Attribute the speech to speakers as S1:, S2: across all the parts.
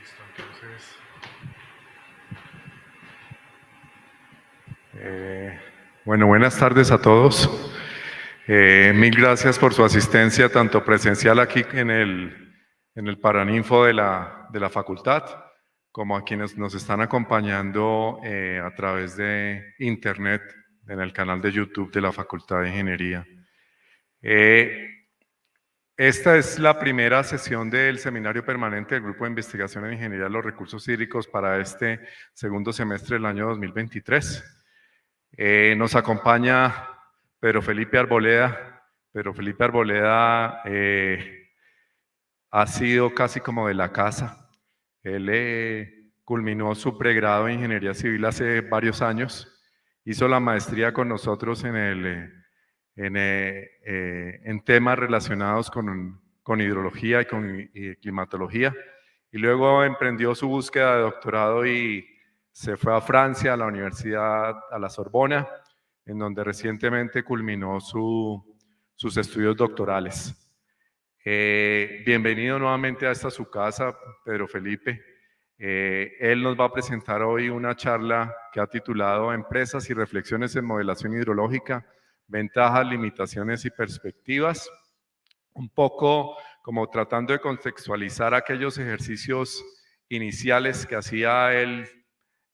S1: Listo, entonces. Bueno, buenas tardes a todos. Mil gracias por su asistencia, tanto presencial aquí en el Paraninfo de la facultad, como a quienes nos están acompañando a través de Internet en el canal de YouTube de la Facultad de Ingeniería. Esta es la primera sesión del seminario permanente del Grupo de Investigación en Ingeniería de los Recursos Hídricos para este segundo semestre del año 2023. Nos acompaña Pedro Felipe Arboleda. Pedro Felipe Arboleda ha sido casi como de la casa. Él culminó su pregrado en Ingeniería Civil hace varios años. Hizo la maestría con nosotros en temas relacionados con hidrología y con climatología. Y luego emprendió su búsqueda de doctorado y se fue a Francia, a la Universidad, a la Sorbona, en donde recientemente culminó sus estudios doctorales. Bienvenido nuevamente a esta su casa, Pedro Felipe. Él nos va a presentar hoy una charla que ha titulado Empresas y reflexiones en modelación hidrológica, ventajas, limitaciones y perspectivas. Un poco como tratando de contextualizar aquellos ejercicios iniciales que hacía él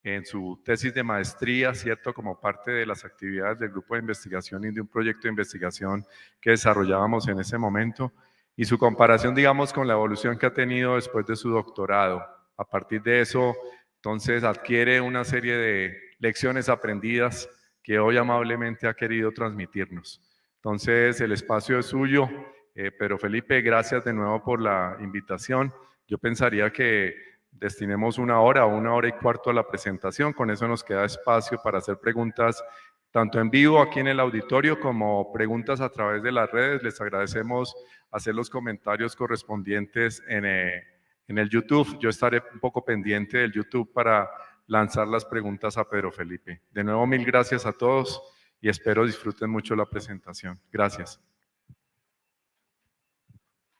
S1: en su tesis de maestría, ¿cierto? Como parte de las actividades del grupo de investigación y de un proyecto de investigación que desarrollábamos en ese momento, y su comparación, digamos, con la evolución que ha tenido después de su doctorado. A partir de eso, entonces, adquiere una serie de lecciones aprendidas que hoy amablemente ha querido transmitirnos. Entonces, el espacio es suyo. Pero Felipe, gracias de nuevo por la invitación. Yo pensaría que destinemos una hora o una hora y cuarto a la presentación. Con eso nos queda espacio para hacer preguntas tanto en vivo aquí en el auditorio como preguntas a través de las redes. Les agradecemos hacer los comentarios correspondientes en el YouTube. Yo estaré un poco pendiente del YouTube para lanzar las preguntas a Pedro Felipe. De nuevo, mil gracias a todos y espero disfruten mucho la presentación. Gracias.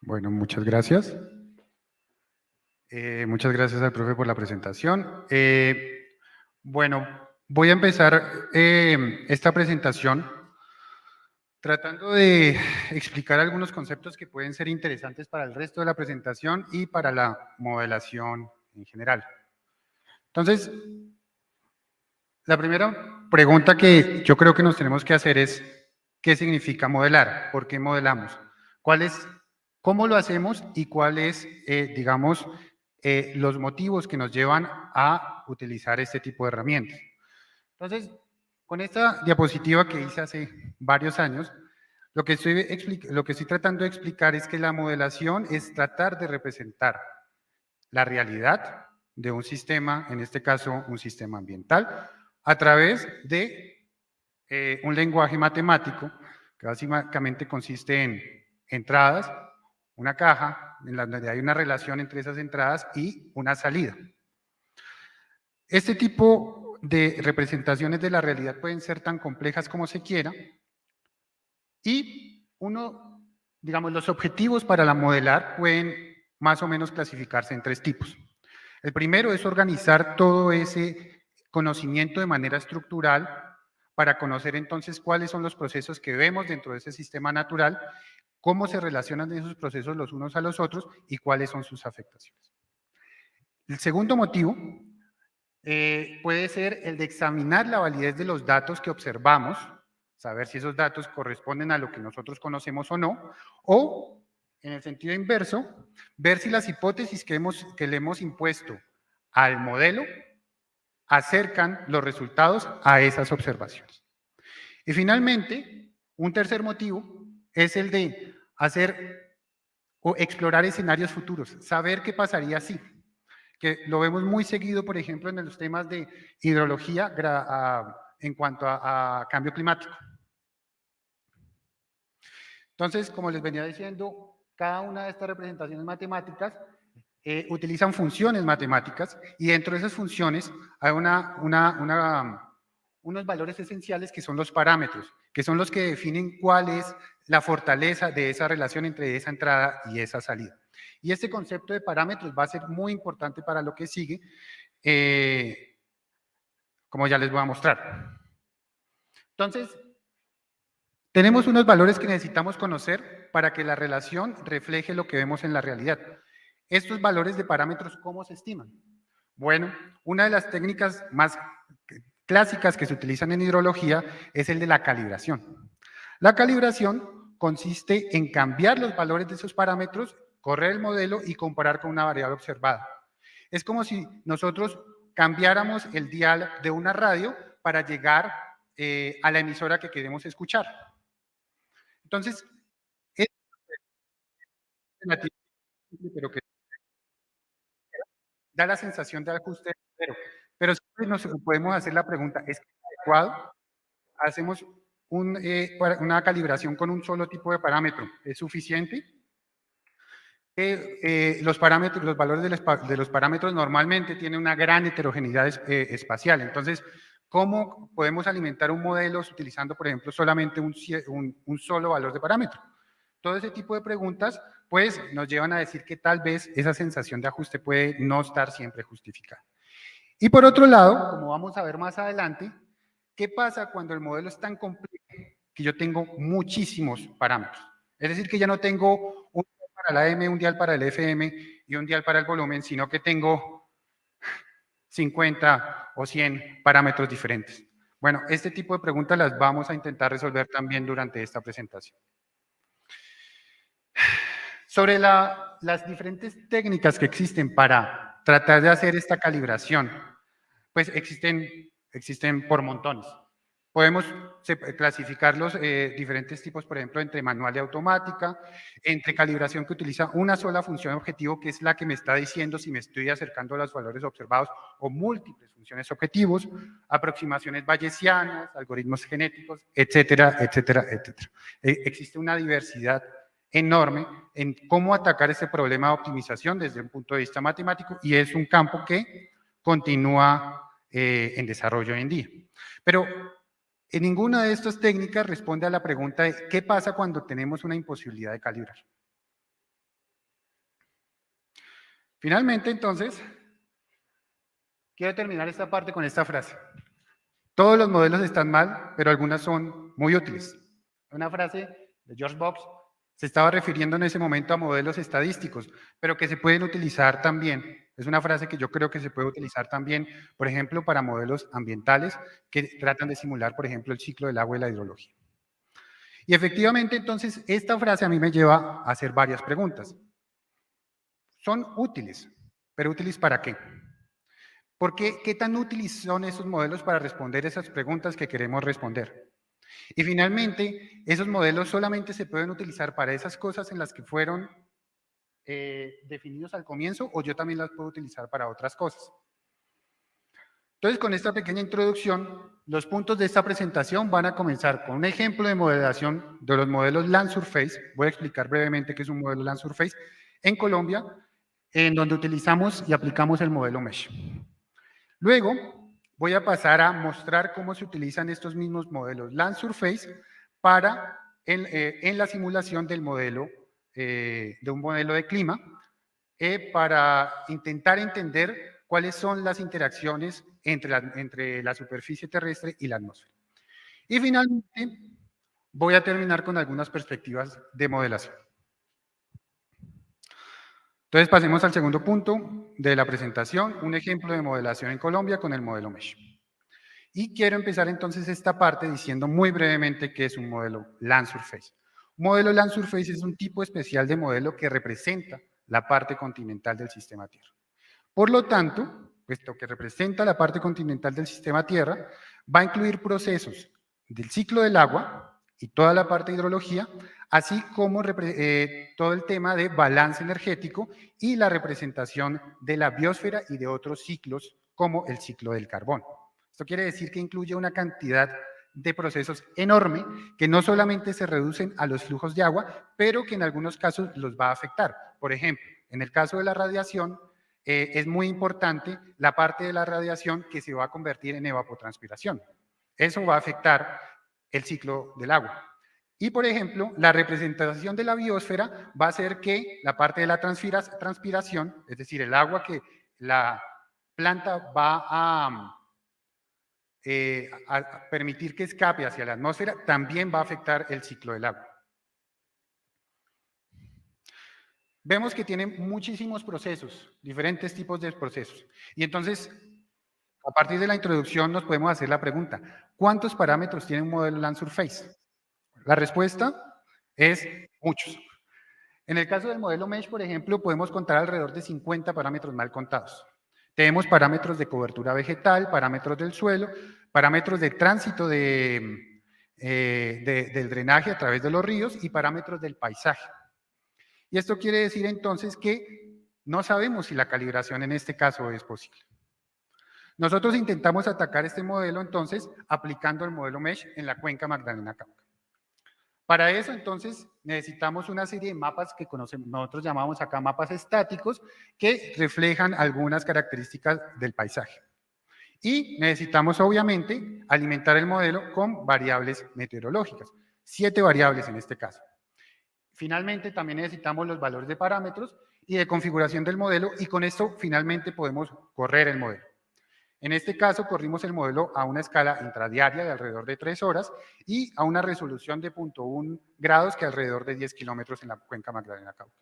S2: Bueno, muchas gracias. Muchas gracias al profe por la presentación. Bueno, voy a empezar esta presentación tratando de explicar algunos conceptos que pueden ser interesantes para el resto de la presentación y para la modelación en general. Entonces, la primera pregunta que yo creo que nos tenemos que hacer es, ¿qué significa modelar? ¿Por qué modelamos? ¿Cómo lo hacemos y cuáles, digamos, los motivos que nos llevan a utilizar este tipo de herramientas? Entonces, con esta diapositiva que hice hace varios años, lo que estoy tratando de explicar es que la modelación es tratar de representar la realidad de un sistema, en este caso un sistema ambiental, a través de un lenguaje matemático que básicamente consiste en entradas, una caja, en donde hay una relación entre esas entradas y una salida. Este tipo de representaciones de la realidad pueden ser tan complejas como se quiera y digamos, los objetivos para la modelar pueden más o menos clasificarse en tres tipos. El primero es organizar todo ese conocimiento de manera estructural para conocer entonces cuáles son los procesos que vemos dentro de ese sistema natural, cómo se relacionan esos procesos los unos a los otros y cuáles son sus afectaciones. El segundo motivo puede ser el de examinar la validez de los datos que observamos, saber si esos datos corresponden a lo que nosotros conocemos o no, o, en el sentido inverso, ver si las hipótesis que le hemos impuesto al modelo acercan los resultados a esas observaciones. Y finalmente, un tercer motivo es el de hacer o explorar escenarios futuros, saber qué pasaría si, que lo vemos muy seguido, por ejemplo, en los temas de hidrología en cuanto a cambio climático. Entonces, como les venía diciendo, cada una de estas representaciones matemáticas utilizan funciones matemáticas y dentro de esas funciones hay unos valores esenciales que son los parámetros, que son los que definen cuál es la fortaleza de esa relación entre esa entrada y esa salida. Y este concepto de parámetros va a ser muy importante para lo que sigue, como ya les voy a mostrar. Entonces, tenemos unos valores que necesitamos conocer para que la relación refleje lo que vemos en la realidad. Estos valores de parámetros, ¿cómo se estiman? Bueno, una de las técnicas más clásicas que se utilizan en hidrología es el de la calibración. La calibración consiste en cambiar los valores de esos parámetros, correr el modelo y comparar con una variable observada. Es como si nosotros cambiáramos el dial de una radio para llegar a la emisora que queremos escuchar. Entonces, es relativo, pero que da la sensación de ajuste cero. Pero siempre nos podemos hacer la pregunta, ¿es adecuado? Hacemos una calibración con un solo tipo de parámetro, ¿es suficiente? Los valores de los parámetros normalmente tienen una gran heterogeneidad espacial. Entonces, ¿cómo podemos alimentar un modelo utilizando, por ejemplo, solamente un solo valor de parámetro? Todo ese tipo de preguntas, pues, nos llevan a decir que tal vez esa sensación de ajuste puede no estar siempre justificada. Y por otro lado, como vamos a ver más adelante, ¿qué pasa cuando el modelo es tan complejo que yo tengo muchísimos parámetros? Es decir, que ya no tengo un dial para la M, un dial para el FM y un dial para el volumen, sino que tengo 50 o 100 parámetros diferentes. Bueno, este tipo de preguntas las vamos a intentar resolver también durante esta presentación. Sobre las diferentes técnicas que existen para tratar de hacer esta calibración, pues existen por montones. Podemos clasificar los diferentes tipos, por ejemplo, entre manual y automática, entre calibración que utiliza una sola función objetivo, que es la que me está diciendo si me estoy acercando a los valores observados, o múltiples funciones objetivos, aproximaciones bayesianas, algoritmos genéticos, etcétera, etcétera, etcétera. Existe una diversidad enorme en cómo atacar ese problema de optimización desde un punto de vista matemático, y es un campo que continúa en desarrollo hoy en día. Pero en ninguna de estas técnicas responde a la pregunta de ¿qué pasa cuando tenemos una imposibilidad de calibrar? Finalmente, entonces, quiero terminar esta parte con esta frase. Todos los modelos están mal, pero algunas son muy útiles. Una frase de George Box se estaba refiriendo en ese momento a modelos estadísticos, pero que se pueden utilizar también. Es una frase que yo creo que se puede utilizar también, por ejemplo, para modelos ambientales que tratan de simular, por ejemplo, el ciclo del agua y la hidrología. Y efectivamente, entonces, esta frase a mí me lleva a hacer varias preguntas. Son útiles, pero ¿útiles para qué? Porque, ¿qué tan útiles son esos modelos para responder esas preguntas que queremos responder? Y finalmente, esos modelos solamente se pueden utilizar para esas cosas en las que fueron definidos al comienzo, o yo también las puedo utilizar para otras cosas. Entonces, con esta pequeña introducción, los puntos de esta presentación van a comenzar con un ejemplo de modelación de los modelos Land Surface. Voy a explicar brevemente qué es un modelo Land Surface en Colombia, en donde utilizamos y aplicamos el modelo Mesh. Luego, voy a pasar a mostrar cómo se utilizan estos mismos modelos Land Surface para en la simulación del modelo, de un modelo de clima, para intentar entender cuáles son las interacciones entre la superficie terrestre y la atmósfera. Y finalmente, voy a terminar con algunas perspectivas de modelación. Entonces, pasemos al segundo punto de la presentación, un ejemplo de modelación en Colombia con el modelo Mesh. Y quiero empezar entonces esta parte diciendo muy brevemente qué es un modelo Land Surface. Un modelo Land Surface es un tipo especial de modelo que representa la parte continental del sistema Tierra. Por lo tanto, puesto que representa la parte continental del sistema Tierra, va a incluir procesos del ciclo del agua y toda la parte de hidrología, así como todo el tema de balance energético y la representación de la biosfera y de otros ciclos, como el ciclo del carbón. Esto quiere decir que incluye una cantidad de procesos enorme que no solamente se reducen a los flujos de agua, pero que en algunos casos los va a afectar. Por ejemplo, en el caso de la radiación, es muy importante la parte de la radiación que se va a convertir en evapotranspiración. Eso va a afectar el ciclo del agua. Y, por ejemplo, la representación de la biosfera va a hacer que la parte de la transpiración, es decir, el agua que la planta va a permitir que escape hacia la atmósfera, también va a afectar el ciclo del agua. Vemos que tiene muchísimos procesos, diferentes tipos de procesos. Y entonces, a partir de la introducción nos podemos hacer la pregunta, ¿cuántos parámetros tiene un modelo Land Surface? La respuesta es muchos. En el caso del modelo MESH, por ejemplo, podemos contar alrededor de 50 parámetros mal contados. Tenemos parámetros de cobertura vegetal, parámetros del suelo, parámetros de tránsito del drenaje a través de los ríos y parámetros del paisaje. Y esto quiere decir entonces que no sabemos si la calibración en este caso es posible. Nosotros intentamos atacar este modelo entonces aplicando el modelo MESH en la cuenca Magdalena-Cauca. Para eso, entonces, necesitamos una serie de mapas que nosotros llamamos acá mapas estáticos que reflejan algunas características del paisaje. Y necesitamos, obviamente, alimentar el modelo con variables meteorológicas, 7 variables en este caso. Finalmente, también necesitamos los valores de parámetros y de configuración del modelo y con esto, finalmente, podemos correr el modelo. En este caso, corrimos el modelo a una escala intradiaria de alrededor de 3 horas y a una resolución de 0.1 grados, que alrededor de 10 kilómetros en la cuenca Magdalena-Cauca.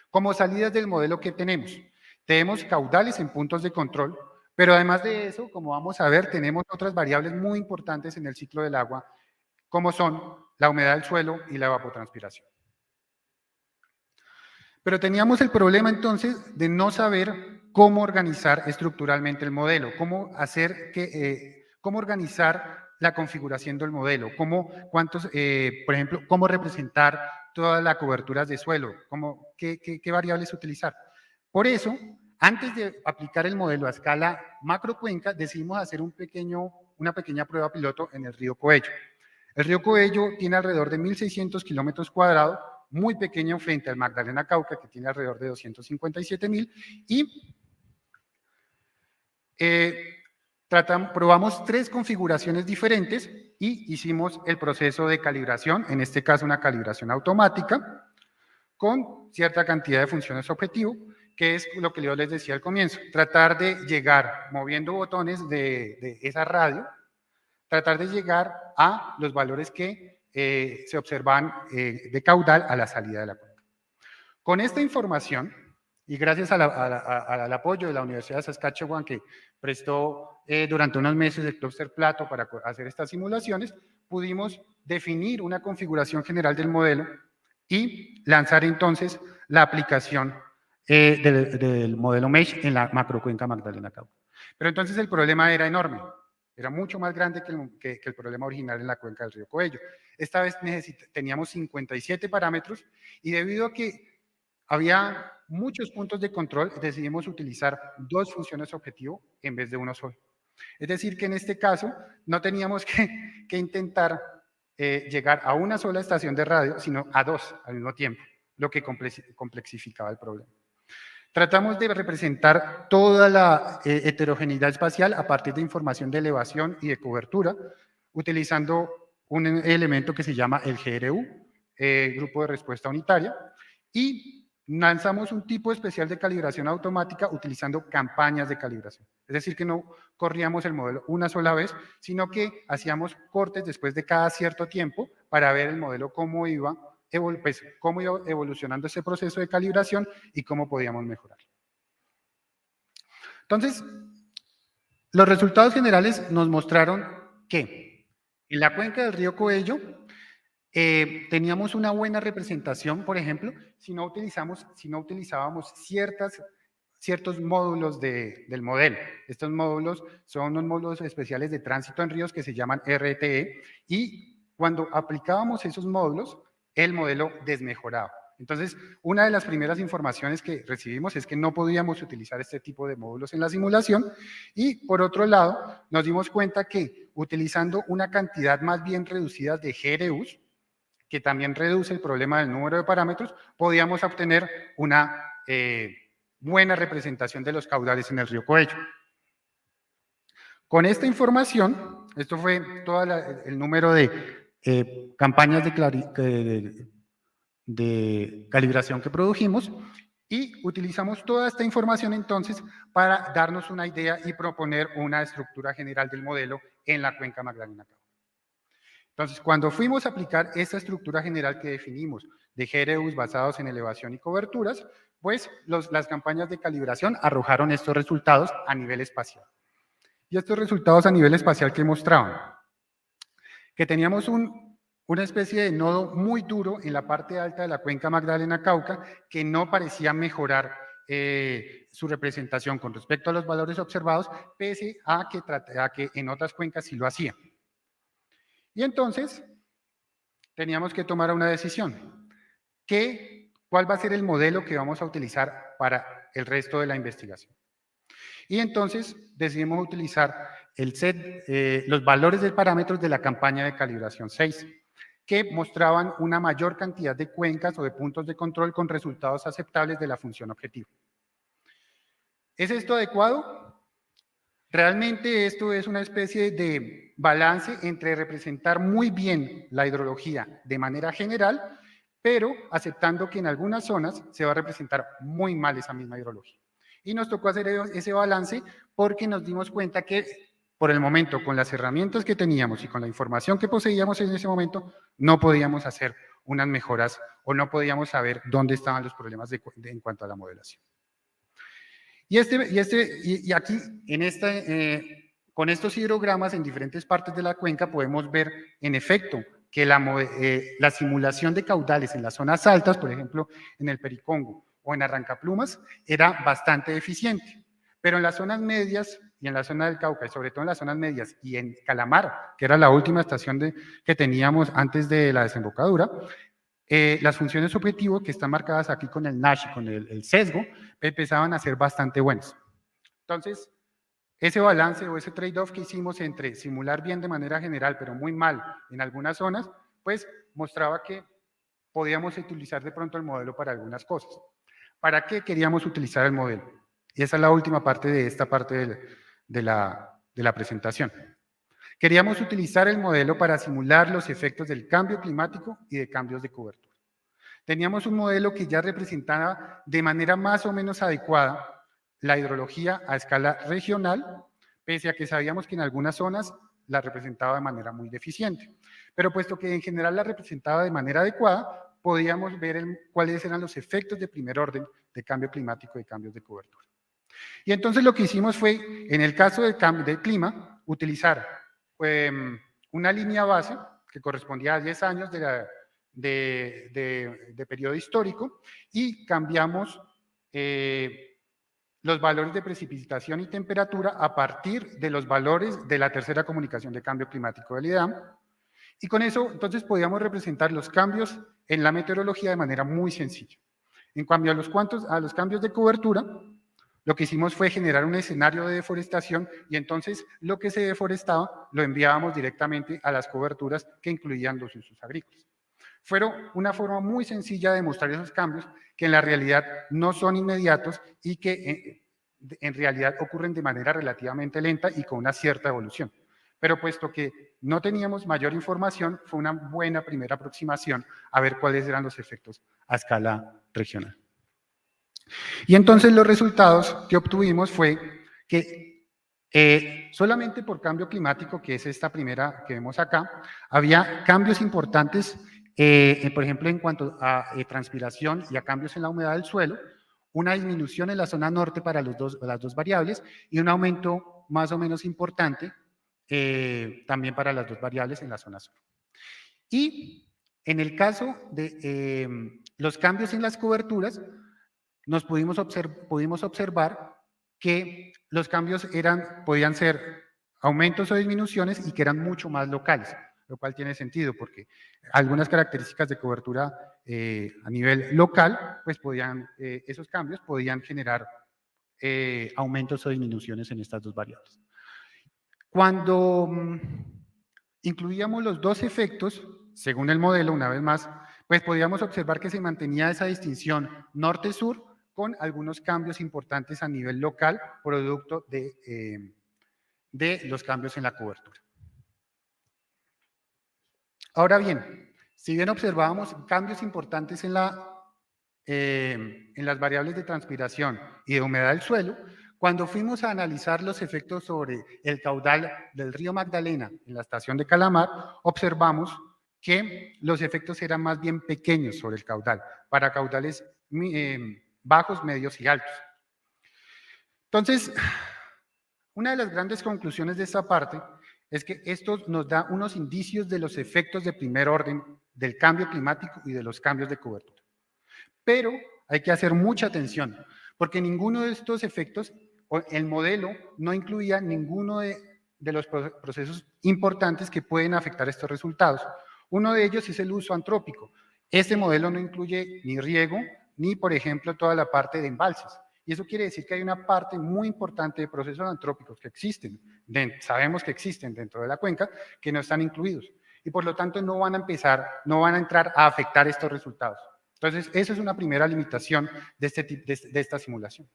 S2: Como salidas del modelo, ¿qué tenemos? Tenemos caudales en puntos de control, pero además de eso, como vamos a ver, tenemos otras variables muy importantes en el ciclo del agua, como son la humedad del suelo y la evapotranspiración. Pero teníamos el problema entonces de no saber cómo organizar estructuralmente el modelo, cómo organizar la configuración del modelo, por ejemplo, cómo representar todas las coberturas de suelo, qué variables utilizar. Por eso, antes de aplicar el modelo a escala macrocuenca, decidimos hacer una pequeña prueba piloto en el río Coello. El río Coello tiene alrededor de 1.600 kilómetros cuadrados, muy pequeño frente al Magdalena-Cauca, que tiene alrededor de 257.000, y probamos 3 configuraciones diferentes y hicimos el proceso de calibración, en este caso una calibración automática, con cierta cantidad de funciones objetivo, que es lo que yo les decía al comienzo, tratar de llegar, moviendo botones de esa radio, tratar de llegar a los valores que se observan de caudal a la salida de la cuenca. Con esta información, y gracias al apoyo de la Universidad de Saskatchewan, que prestó durante unos meses el clúster Plato para hacer estas simulaciones, pudimos definir una configuración general del modelo y lanzar entonces la aplicación del modelo MESH en la macrocuenca Magdalena-Cauca. Pero entonces el problema era enorme. Era mucho más grande que el problema original en la cuenca del río Coello. Esta vez teníamos 57 parámetros y debido a que había muchos puntos de control, decidimos utilizar 2 funciones objetivo en vez de uno solo. Es decir, que en este caso no teníamos que intentar llegar a una sola estación de radio, sino a 2 al mismo tiempo, lo que complexificaba el problema. Tratamos de representar toda la heterogeneidad espacial a partir de información de elevación y de cobertura, utilizando un elemento que se llama el GRU, Grupo de Respuesta Unitaria, y lanzamos un tipo especial de calibración automática utilizando campañas de calibración. Es decir, que no corríamos el modelo una sola vez, sino que hacíamos cortes después de cada cierto tiempo para ver el modelo cómo iba evolucionando ese proceso de calibración y cómo podíamos mejorar. Entonces, los resultados generales nos mostraron que en la cuenca del río Coello teníamos una buena representación, por ejemplo, si no utilizábamos ciertos módulos del modelo. Estos módulos son unos módulos especiales de tránsito en ríos que se llaman RTE, y cuando aplicábamos esos módulos, el modelo desmejoraba. Entonces, una de las primeras informaciones que recibimos es que no podíamos utilizar este tipo de módulos en la simulación, y por otro lado, nos dimos cuenta que utilizando una cantidad más bien reducida de GRUs, que también reduce el problema del número de parámetros, podíamos obtener una buena representación de los caudales en el río Coello. Con esta información, esto fue todo el número de campañas de calibración que produjimos y utilizamos toda esta información entonces para darnos una idea y proponer una estructura general del modelo en la cuenca Magdalena-Cauca. Entonces, cuando fuimos a aplicar esta estructura general que definimos de GRUs basados en elevación y coberturas, pues las campañas de calibración arrojaron estos resultados a nivel espacial. Y estos resultados a nivel espacial, ¿qué mostraban? Que teníamos una especie de nodo muy duro en la parte alta de la cuenca Magdalena-Cauca que no parecía mejorar su representación con respecto a los valores observados, pese a que en otras cuencas sí lo hacía. Y entonces teníamos que tomar una decisión. ¿Cuál va a ser el modelo que vamos a utilizar para el resto de la investigación? Y entonces decidimos utilizar los valores de parámetros de la campaña de calibración 6, que mostraban una mayor cantidad de cuencas o de puntos de control con resultados aceptables de la función objetivo. ¿Es esto adecuado? Realmente esto es una especie de balance entre representar muy bien la hidrología de manera general, pero aceptando que en algunas zonas se va a representar muy mal esa misma hidrología. Y nos tocó hacer ese balance porque nos dimos cuenta que por el momento, con las herramientas que teníamos y con la información que poseíamos en ese momento, no podíamos hacer unas mejoras o no podíamos saber dónde estaban los problemas en cuanto a la modelación. Y aquí, con estos hidrogramas en diferentes partes de la cuenca, podemos ver, en efecto, que la simulación de caudales en las zonas altas, por ejemplo, en el Pericongo o en Arrancaplumas, era bastante eficiente. Pero en las zonas medias y en la zona del Cauca, y sobre todo en las zonas medias y en Calamar, que era la última estación que teníamos antes de la desembocadura, las funciones objetivo que están marcadas aquí con el Nash y con el sesgo empezaban a ser bastante buenas. Entonces, ese balance o ese trade-off que hicimos entre simular bien de manera general, pero muy mal en algunas zonas, pues mostraba que podíamos utilizar de pronto el modelo para algunas cosas. ¿Para qué queríamos utilizar el modelo? Y esa es la última parte de esta parte de la presentación. Queríamos utilizar el modelo para simular los efectos del cambio climático y de cambios de cobertura. Teníamos un modelo que ya representaba de manera más o menos adecuada la hidrología a escala regional, pese a que sabíamos que en algunas zonas la representaba de manera muy deficiente. Pero puesto que en general la representaba de manera adecuada, podíamos ver cuáles eran los efectos de primer orden de cambio climático y de cambios de cobertura. Y entonces lo que hicimos fue, en el caso del cambio del clima, utilizar una línea base que correspondía a 10 años de periodo histórico y cambiamos los valores de precipitación y temperatura a partir de los valores de la tercera comunicación de cambio climático del IDAM. Y con eso, entonces, podíamos representar los cambios en la meteorología de manera muy sencilla. En cambio, a los cambios de cobertura, lo que hicimos fue generar un escenario de deforestación y entonces lo que se deforestaba lo enviábamos directamente a las coberturas que incluían los usos agrícolas. Fueron una forma muy sencilla de mostrar esos cambios que en la realidad no son inmediatos y que en realidad ocurren de manera relativamente lenta y con una cierta evolución. Pero puesto que no teníamos mayor información, fue una buena primera aproximación a ver cuáles eran los efectos a escala regional. Y entonces los resultados que obtuvimos fue que solamente por cambio climático, que es esta primera que vemos acá, había cambios importantes, por ejemplo, en cuanto a transpiración y a cambios en la humedad del suelo, una disminución en la zona norte para las dos variables y un aumento más o menos importante también para las dos variables en la zona sur. Y en el caso de los cambios en las coberturas, pudimos observar que los cambios podían ser aumentos o disminuciones y que eran mucho más locales, lo cual tiene sentido porque algunas características de cobertura a nivel local, pues esos cambios podían generar aumentos o disminuciones en estas dos variables. Cuando incluíamos los dos efectos, según el modelo, una vez más, pues podíamos observar que se mantenía esa distinción norte-sur con algunos cambios importantes a nivel local, producto de los cambios en la cobertura. Ahora bien, si bien observábamos cambios importantes en las variables de transpiración y de humedad del suelo, cuando fuimos a analizar los efectos sobre el caudal del río Magdalena en la estación de Calamar, observamos que los efectos eran más bien pequeños sobre el caudal, para caudales bajos, medios y altos. Entonces, una de las grandes conclusiones de esta parte es que esto nos da unos indicios de los efectos de primer orden del cambio climático y de los cambios de cobertura. Pero hay que hacer mucha atención, porque ninguno de estos efectos, el modelo no incluía ninguno de los procesos importantes que pueden afectar estos resultados. Uno de ellos es el uso antrópico. Este modelo no incluye ni riego, ni, por ejemplo, toda la parte de embalses. Y eso quiere decir que hay una parte muy importante de procesos antrópicos que existen, sabemos que existen dentro de la cuenca, que no están incluidos. Y por lo tanto no van a entrar a afectar estos resultados. Entonces, esa es una primera limitación de esta simulación.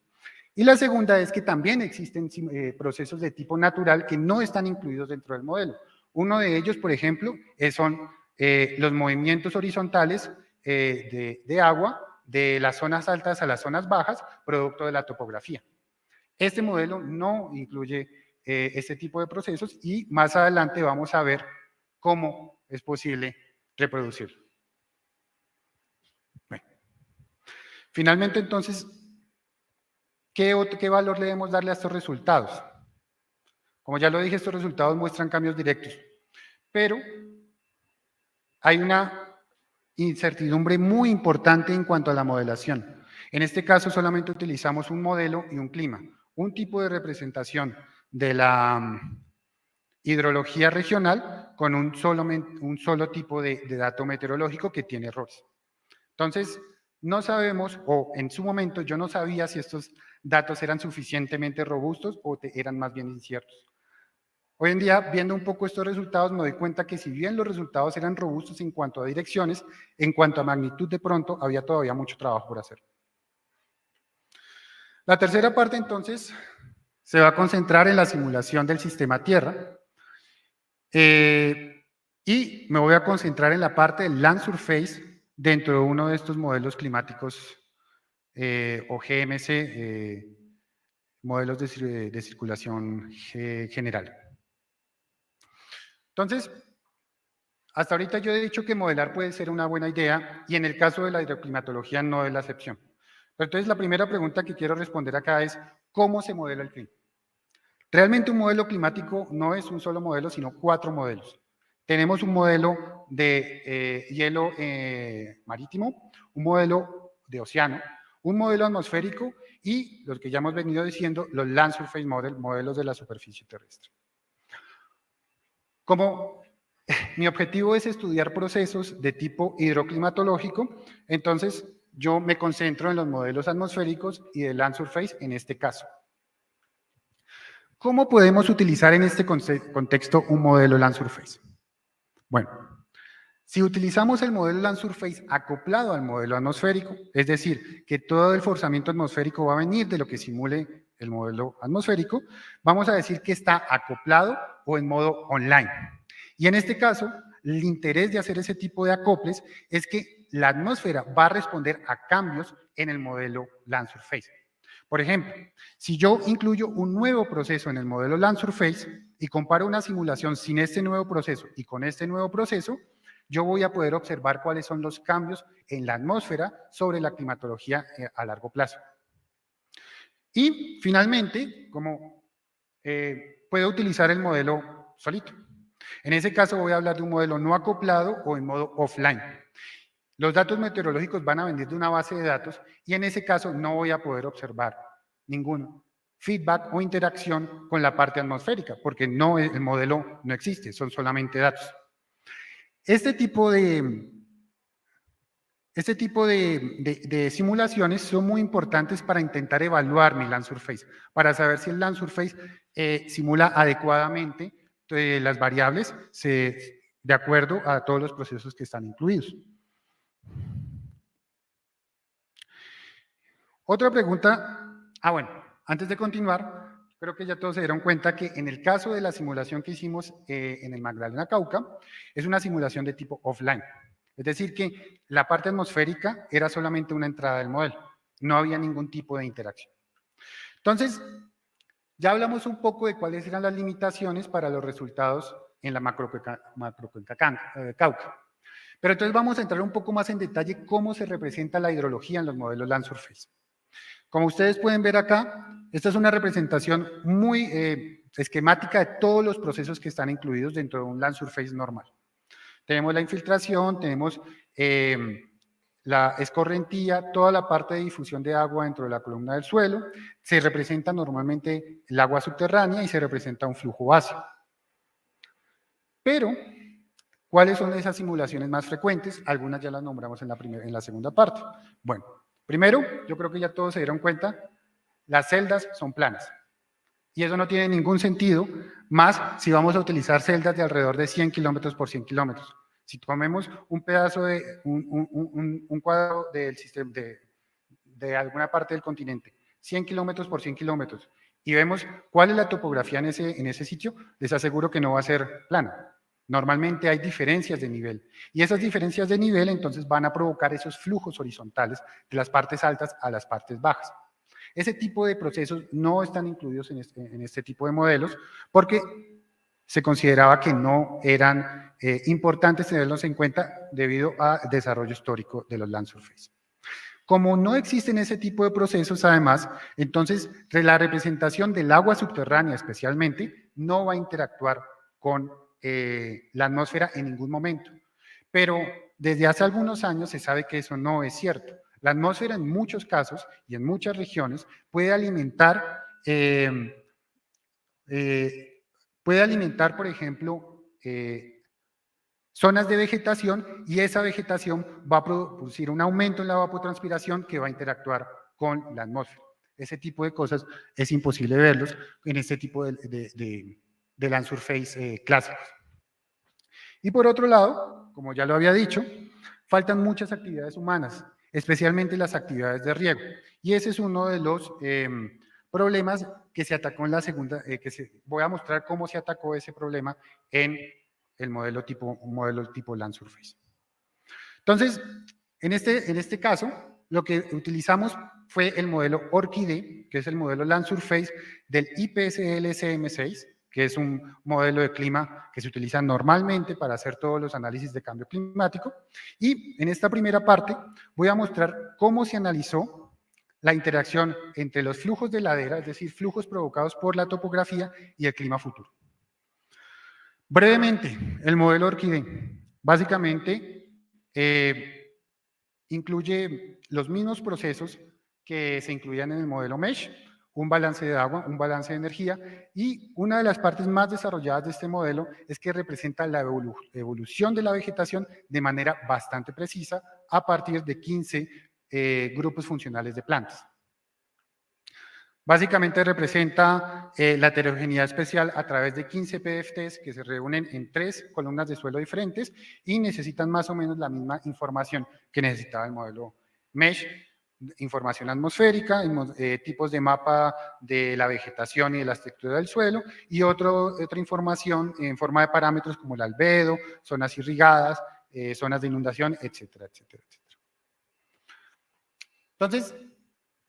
S2: Y la segunda es que también existen procesos de tipo natural que no están incluidos dentro del modelo. Uno de ellos, por ejemplo, son los movimientos horizontales de agua de las zonas altas a las zonas bajas, producto de la topografía. Este modelo no incluye este tipo de procesos y más adelante vamos a ver cómo es posible reproducirlo. Bueno. Finalmente, entonces, ¿qué valor le debemos darle a estos resultados? Como ya lo dije, estos resultados muestran cambios directos, pero hay una incertidumbre muy importante en cuanto a la modelación. En este caso solamente utilizamos un modelo y un clima, un tipo de representación de la hidrología regional con un solo tipo de dato meteorológico que tiene errores. Entonces, no sabemos, o en su momento yo no sabía si estos datos eran suficientemente robustos o eran más bien inciertos. Hoy en día, viendo un poco estos resultados, me doy cuenta que si bien los resultados eran robustos en cuanto a direcciones, en cuanto a magnitud de pronto, había todavía mucho trabajo por hacer. La tercera parte, entonces, se va a concentrar en la simulación del sistema Tierra. Y me voy a concentrar en la parte del land surface dentro de uno de estos modelos climáticos o GMC, modelos de circulación general. Entonces, hasta ahorita yo he dicho que modelar puede ser una buena idea y en el caso de la hidroclimatología no es la excepción. Pero entonces la primera pregunta que quiero responder acá es, ¿cómo se modela el clima? Realmente un modelo climático no es un solo modelo, sino 4 modelos. Tenemos un modelo de hielo marítimo, un modelo de océano, un modelo atmosférico y los que ya hemos venido diciendo, los Land Surface Model, modelos de la superficie terrestre. Como mi objetivo es estudiar procesos de tipo hidroclimatológico, entonces yo me concentro en los modelos atmosféricos y de Land Surface en este caso. ¿Cómo podemos utilizar en este contexto un modelo Land Surface? Bueno, si utilizamos el modelo Land Surface acoplado al modelo atmosférico, es decir, que todo el forzamiento atmosférico va a venir de lo que simule el modelo atmosférico, vamos a decir que está acoplado o en modo online. Y en este caso, el interés de hacer ese tipo de acoples es que la atmósfera va a responder a cambios en el modelo Land Surface. Por ejemplo, si yo incluyo un nuevo proceso en el modelo Land Surface y comparo una simulación sin este nuevo proceso y con este nuevo proceso, yo voy a poder observar cuáles son los cambios en la atmósfera sobre la climatología a largo plazo. Y finalmente, puedo utilizar el modelo solito. En ese caso voy a hablar de un modelo no acoplado o en modo offline. Los datos meteorológicos van a venir de una base de datos y en ese caso no voy a poder observar ningún feedback o interacción con la parte atmosférica, porque el modelo no existe, son solamente datos. Este tipo de simulaciones son muy importantes para intentar evaluar mi Land Surface, para saber si el Land Surface simula adecuadamente las variables de acuerdo a todos los procesos que están incluidos. Otra pregunta, bueno, antes de continuar, creo que ya todos se dieron cuenta que en el caso de la simulación que hicimos en el Magdalena Cauca, es una simulación de tipo offline. Es decir, que la parte atmosférica era solamente una entrada del modelo. No había ningún tipo de interacción. Entonces, ya hablamos un poco de cuáles eran las limitaciones para los resultados en la macrocuenca Cauca. Pero entonces vamos a entrar un poco más en detalle cómo se representa la hidrología en los modelos Land Surface. Como ustedes pueden ver acá, esta es una representación muy esquemática de todos los procesos que están incluidos dentro de un Land Surface normal. Tenemos la infiltración, tenemos la escorrentía, toda la parte de difusión de agua dentro de la columna del suelo. Se representa normalmente el agua subterránea y se representa un flujo base. Pero, ¿cuáles son esas simulaciones más frecuentes? Algunas ya las nombramos en la segunda parte. Bueno, primero, yo creo que ya todos se dieron cuenta, las celdas son planas. Y eso no tiene ningún sentido, más si vamos a utilizar celdas de alrededor de 100 kilómetros por 100 kilómetros. Si tomemos un pedazo de un cuadro del sistema de alguna parte del continente, 100 kilómetros por 100 kilómetros, y vemos cuál es la topografía en ese sitio, les aseguro que no va a ser plana. Normalmente hay diferencias de nivel, y esas diferencias de nivel entonces van a provocar esos flujos horizontales de las partes altas a las partes bajas. Ese tipo de procesos no están incluidos en este tipo de modelos porque se consideraba que no eran importantes tenerlos en cuenta debido al desarrollo histórico de los Land Surface. Como no existen ese tipo de procesos, además, entonces la representación del agua subterránea especialmente no va a interactuar con la atmósfera en ningún momento. Pero desde hace algunos años se sabe que eso no es cierto. La atmósfera en muchos casos y en muchas regiones puede alimentar, por ejemplo, zonas de vegetación, y esa vegetación va a producir un aumento en la evapotranspiración que va a interactuar con la atmósfera. Ese tipo de cosas es imposible verlos en este tipo de Land Surface clásicos. Y por otro lado, como ya lo había dicho, faltan muchas actividades humanas, especialmente las actividades de riego. Y ese es uno de los problemas que se atacó en la segunda, voy a mostrar cómo se atacó ese problema en el modelo tipo Land Surface. Entonces, en este caso, lo que utilizamos fue el modelo ORCID, que es el modelo Land Surface del IPSL CM6, que es un modelo de clima que se utiliza normalmente para hacer todos los análisis de cambio climático. Y en esta primera parte voy a mostrar cómo se analizó la interacción entre los flujos de ladera, es decir, flujos provocados por la topografía y el clima futuro. Brevemente, el modelo ORCID básicamente incluye los mismos procesos que se incluían en el modelo MESH, un balance de agua, un balance de energía, y una de las partes más desarrolladas de este modelo es que representa la evolución de la vegetación de manera bastante precisa a partir de 15 grupos funcionales de plantas. Básicamente representa la heterogeneidad especial a través de 15 PFTs que se reúnen en 3 columnas de suelo diferentes y necesitan más o menos la misma información que necesitaba el modelo MESH, información atmosférica, tipos de mapa de la vegetación y de la estructura del suelo, y otra información en forma de parámetros como el albedo, zonas irrigadas, zonas de inundación, etcétera, etcétera, etcétera. Entonces,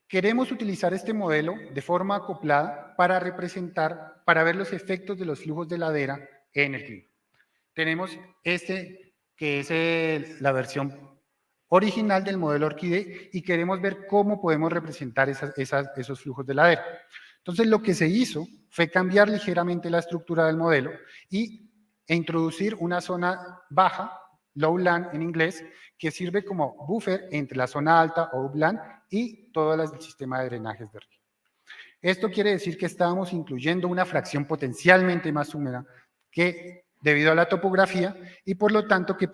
S2: queremos utilizar este modelo de forma acoplada para ver los efectos de los flujos de ladera en el clima. Tenemos que es la versión original del modelo ORCID, y queremos ver cómo podemos representar esos flujos de ladera. Entonces, lo que se hizo fue cambiar ligeramente la estructura del modelo e introducir una zona baja, lowland en inglés, que sirve como buffer entre la zona alta o upland y todo el sistema de drenajes de río. Esto quiere decir que estábamos incluyendo una fracción potencialmente más húmeda debido a la topografía, y por lo tanto que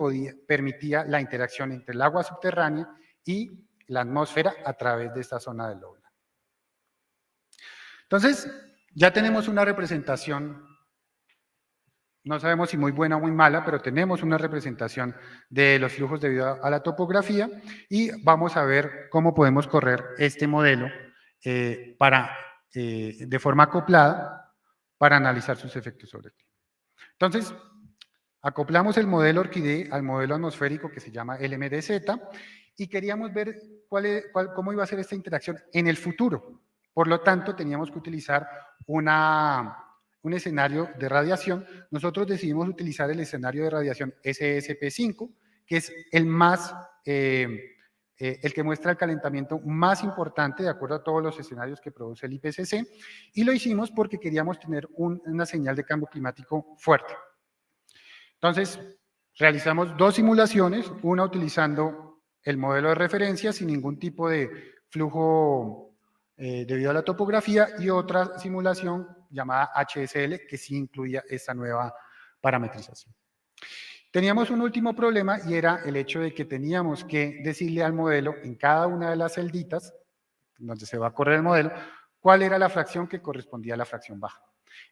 S2: permitía la interacción entre el agua subterránea y la atmósfera a través de esta zona del lowland. Entonces, ya tenemos una representación, no sabemos si muy buena o muy mala, pero tenemos una representación de los flujos debido a la topografía, y vamos a ver cómo podemos correr este modelo para de forma acoplada para analizar sus efectos sobre el clima. Entonces, acoplamos el modelo Orquídea al modelo atmosférico que se llama LMDZ y queríamos ver cómo iba a ser esta interacción en el futuro. Por lo tanto, teníamos que utilizar un escenario de radiación. Nosotros decidimos utilizar el escenario de radiación SSP5, que es el que muestra el calentamiento más importante de acuerdo a todos los escenarios que produce el IPCC, y lo hicimos porque queríamos tener una señal de cambio climático fuerte. Entonces, realizamos dos simulaciones, una utilizando el modelo de referencia sin ningún tipo de flujo debido a la topografía, y otra simulación llamada HSL que sí incluía esta nueva parametrización. Teníamos un último problema y era el hecho de que teníamos que decirle al modelo en cada una de las celditas donde se va a correr el modelo cuál era la fracción que correspondía a la fracción baja.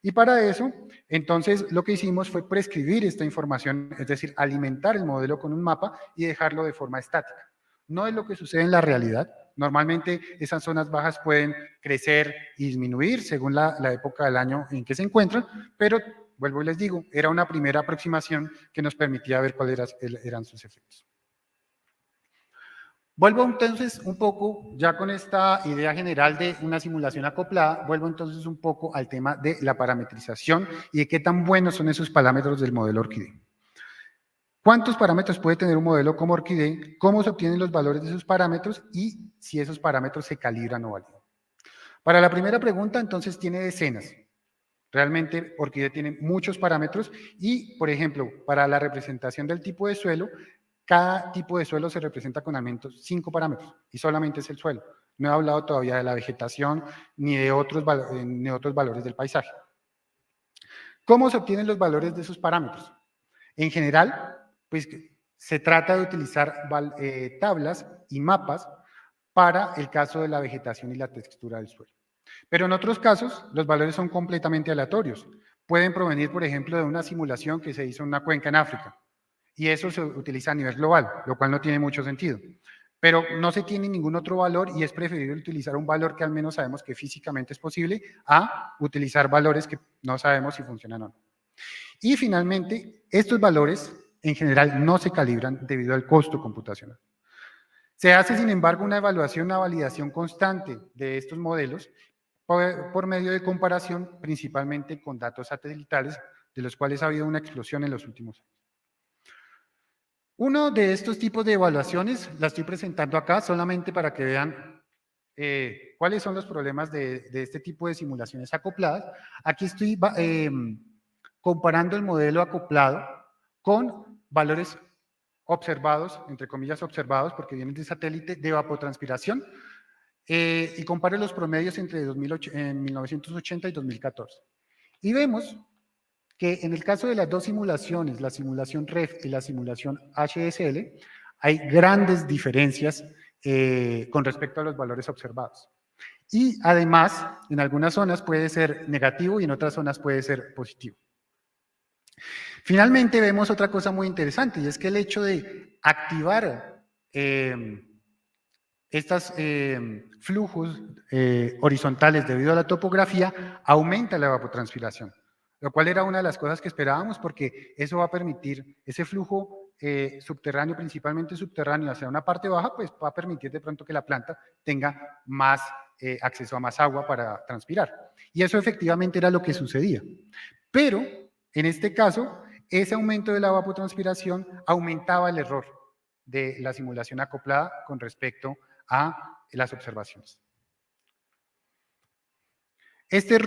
S2: Y para eso, entonces, lo que hicimos fue prescribir esta información, es decir, alimentar el modelo con un mapa y dejarlo de forma estática. No es lo que sucede en la realidad. Normalmente esas zonas bajas pueden crecer y disminuir según la época del año en que se encuentran, pero, vuelvo y les digo, era una primera aproximación que nos permitía ver cuáles eran sus efectos. Vuelvo entonces un poco, ya con esta idea general de una simulación acoplada, vuelvo entonces un poco al tema de la parametrización y de qué tan buenos son esos parámetros del modelo Orquídea. ¿Cuántos parámetros puede tener un modelo como Orquídea? ¿Cómo se obtienen los valores de esos parámetros? Y si esos parámetros se calibran o validan. Para la primera pregunta, entonces, tiene decenas. Realmente, Orquídea tiene muchos parámetros y, por ejemplo, para la representación del tipo de suelo, cada tipo de suelo se representa con al menos 5 parámetros y solamente es el suelo. No he hablado todavía de la vegetación ni de otros valores del paisaje. ¿Cómo se obtienen los valores de esos parámetros? En general, pues se trata de utilizar tablas y mapas para el caso de la vegetación y la textura del suelo. Pero en otros casos, los valores son completamente aleatorios. Pueden provenir, por ejemplo, de una simulación que se hizo en una cuenca en África. Y eso se utiliza a nivel global, lo cual no tiene mucho sentido. Pero no se tiene ningún otro valor y es preferible utilizar un valor que al menos sabemos que físicamente es posible a utilizar valores que no sabemos si funcionan o no. Y finalmente, estos valores en general no se calibran debido al costo computacional. Se hace, sin embargo, una evaluación, una validación constante de estos modelos por medio de comparación, principalmente con datos satelitales, de los cuales ha habido una explosión en los últimos años. Uno de estos tipos de evaluaciones la estoy presentando acá solamente para que vean cuáles son los problemas de este tipo de simulaciones acopladas. Aquí estoy comparando el modelo acoplado con valores observados, entre comillas observados, porque vienen de satélite, de evapotranspiración, y comparo los promedios entre 1980 y 2014. Y vemos que en el caso de las dos simulaciones, la simulación REF y la simulación HSL, hay grandes diferencias con respecto a los valores observados. Y además, en algunas zonas puede ser negativo y en otras zonas puede ser positivo. Finalmente vemos otra cosa muy interesante, y es que el hecho de activar estos flujos horizontales debido a la topografía aumenta la evapotranspiración, lo cual era una de las cosas que esperábamos, porque eso va a permitir, ese flujo subterráneo, principalmente subterráneo hacia una parte baja, pues va a permitir de pronto que la planta tenga más acceso a más agua para transpirar. Y eso efectivamente era lo que sucedía. Pero, en este caso, ese aumento de la evapotranspiración aumentaba el error de la simulación acoplada con respecto a las observaciones. Este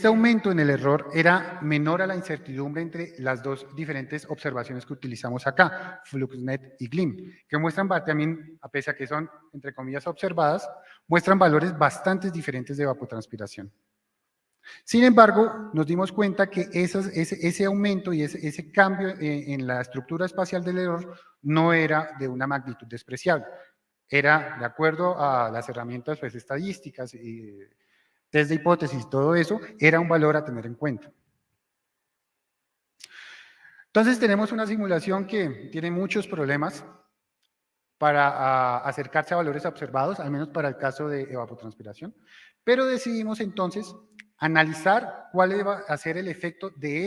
S2: aumento en el error era menor a la incertidumbre entre las dos diferentes observaciones que utilizamos acá, FluxNet y GLIM, que muestran también, a pesar de que son, entre comillas, observadas, muestran valores bastante diferentes de evapotranspiración. Sin embargo, nos dimos cuenta que ese aumento y ese cambio en la estructura espacial del error no era de una magnitud despreciable. Era, de acuerdo a las herramientas pues, estadísticas y test de hipótesis y todo eso, era un valor a tener en cuenta. Entonces tenemos una simulación que tiene muchos problemas. para acercarse a valores observados, al menos para el caso de evapotranspiración, pero decidimos entonces analizar cuál iba a ser el efecto de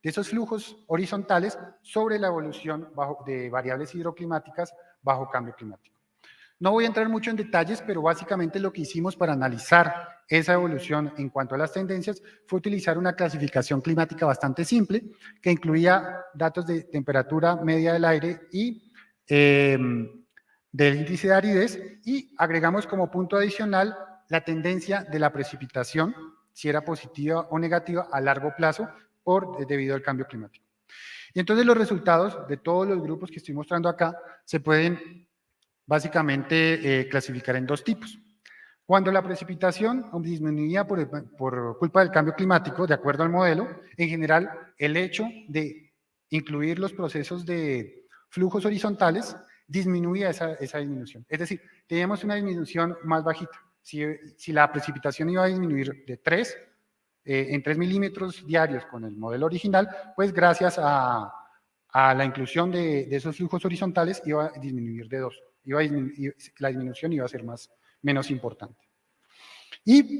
S2: esos flujos horizontales sobre la evolución de variables hidroclimáticas bajo cambio climático. No voy a entrar mucho en detalles, pero básicamente lo que hicimos para analizar esa evolución en cuanto a las tendencias fue utilizar una clasificación climática bastante simple, que incluía datos de temperatura media del aire y del índice de aridez, y agregamos como punto adicional la tendencia de la precipitación, si era positiva o negativa a largo plazo debido al cambio climático. Y entonces los resultados de todos los grupos que estoy mostrando acá se pueden básicamente clasificar en dos tipos. Cuando la precipitación disminuía por culpa del cambio climático, de acuerdo al modelo, en general el hecho de incluir los procesos de flujos horizontales disminuía esa disminución. Es decir, teníamos una disminución más bajita. Si la precipitación iba a disminuir de 3 en 3 milímetros diarios con el modelo original, pues gracias a la inclusión de esos flujos horizontales iba a disminuir de 2. La disminución iba a ser menos importante. Y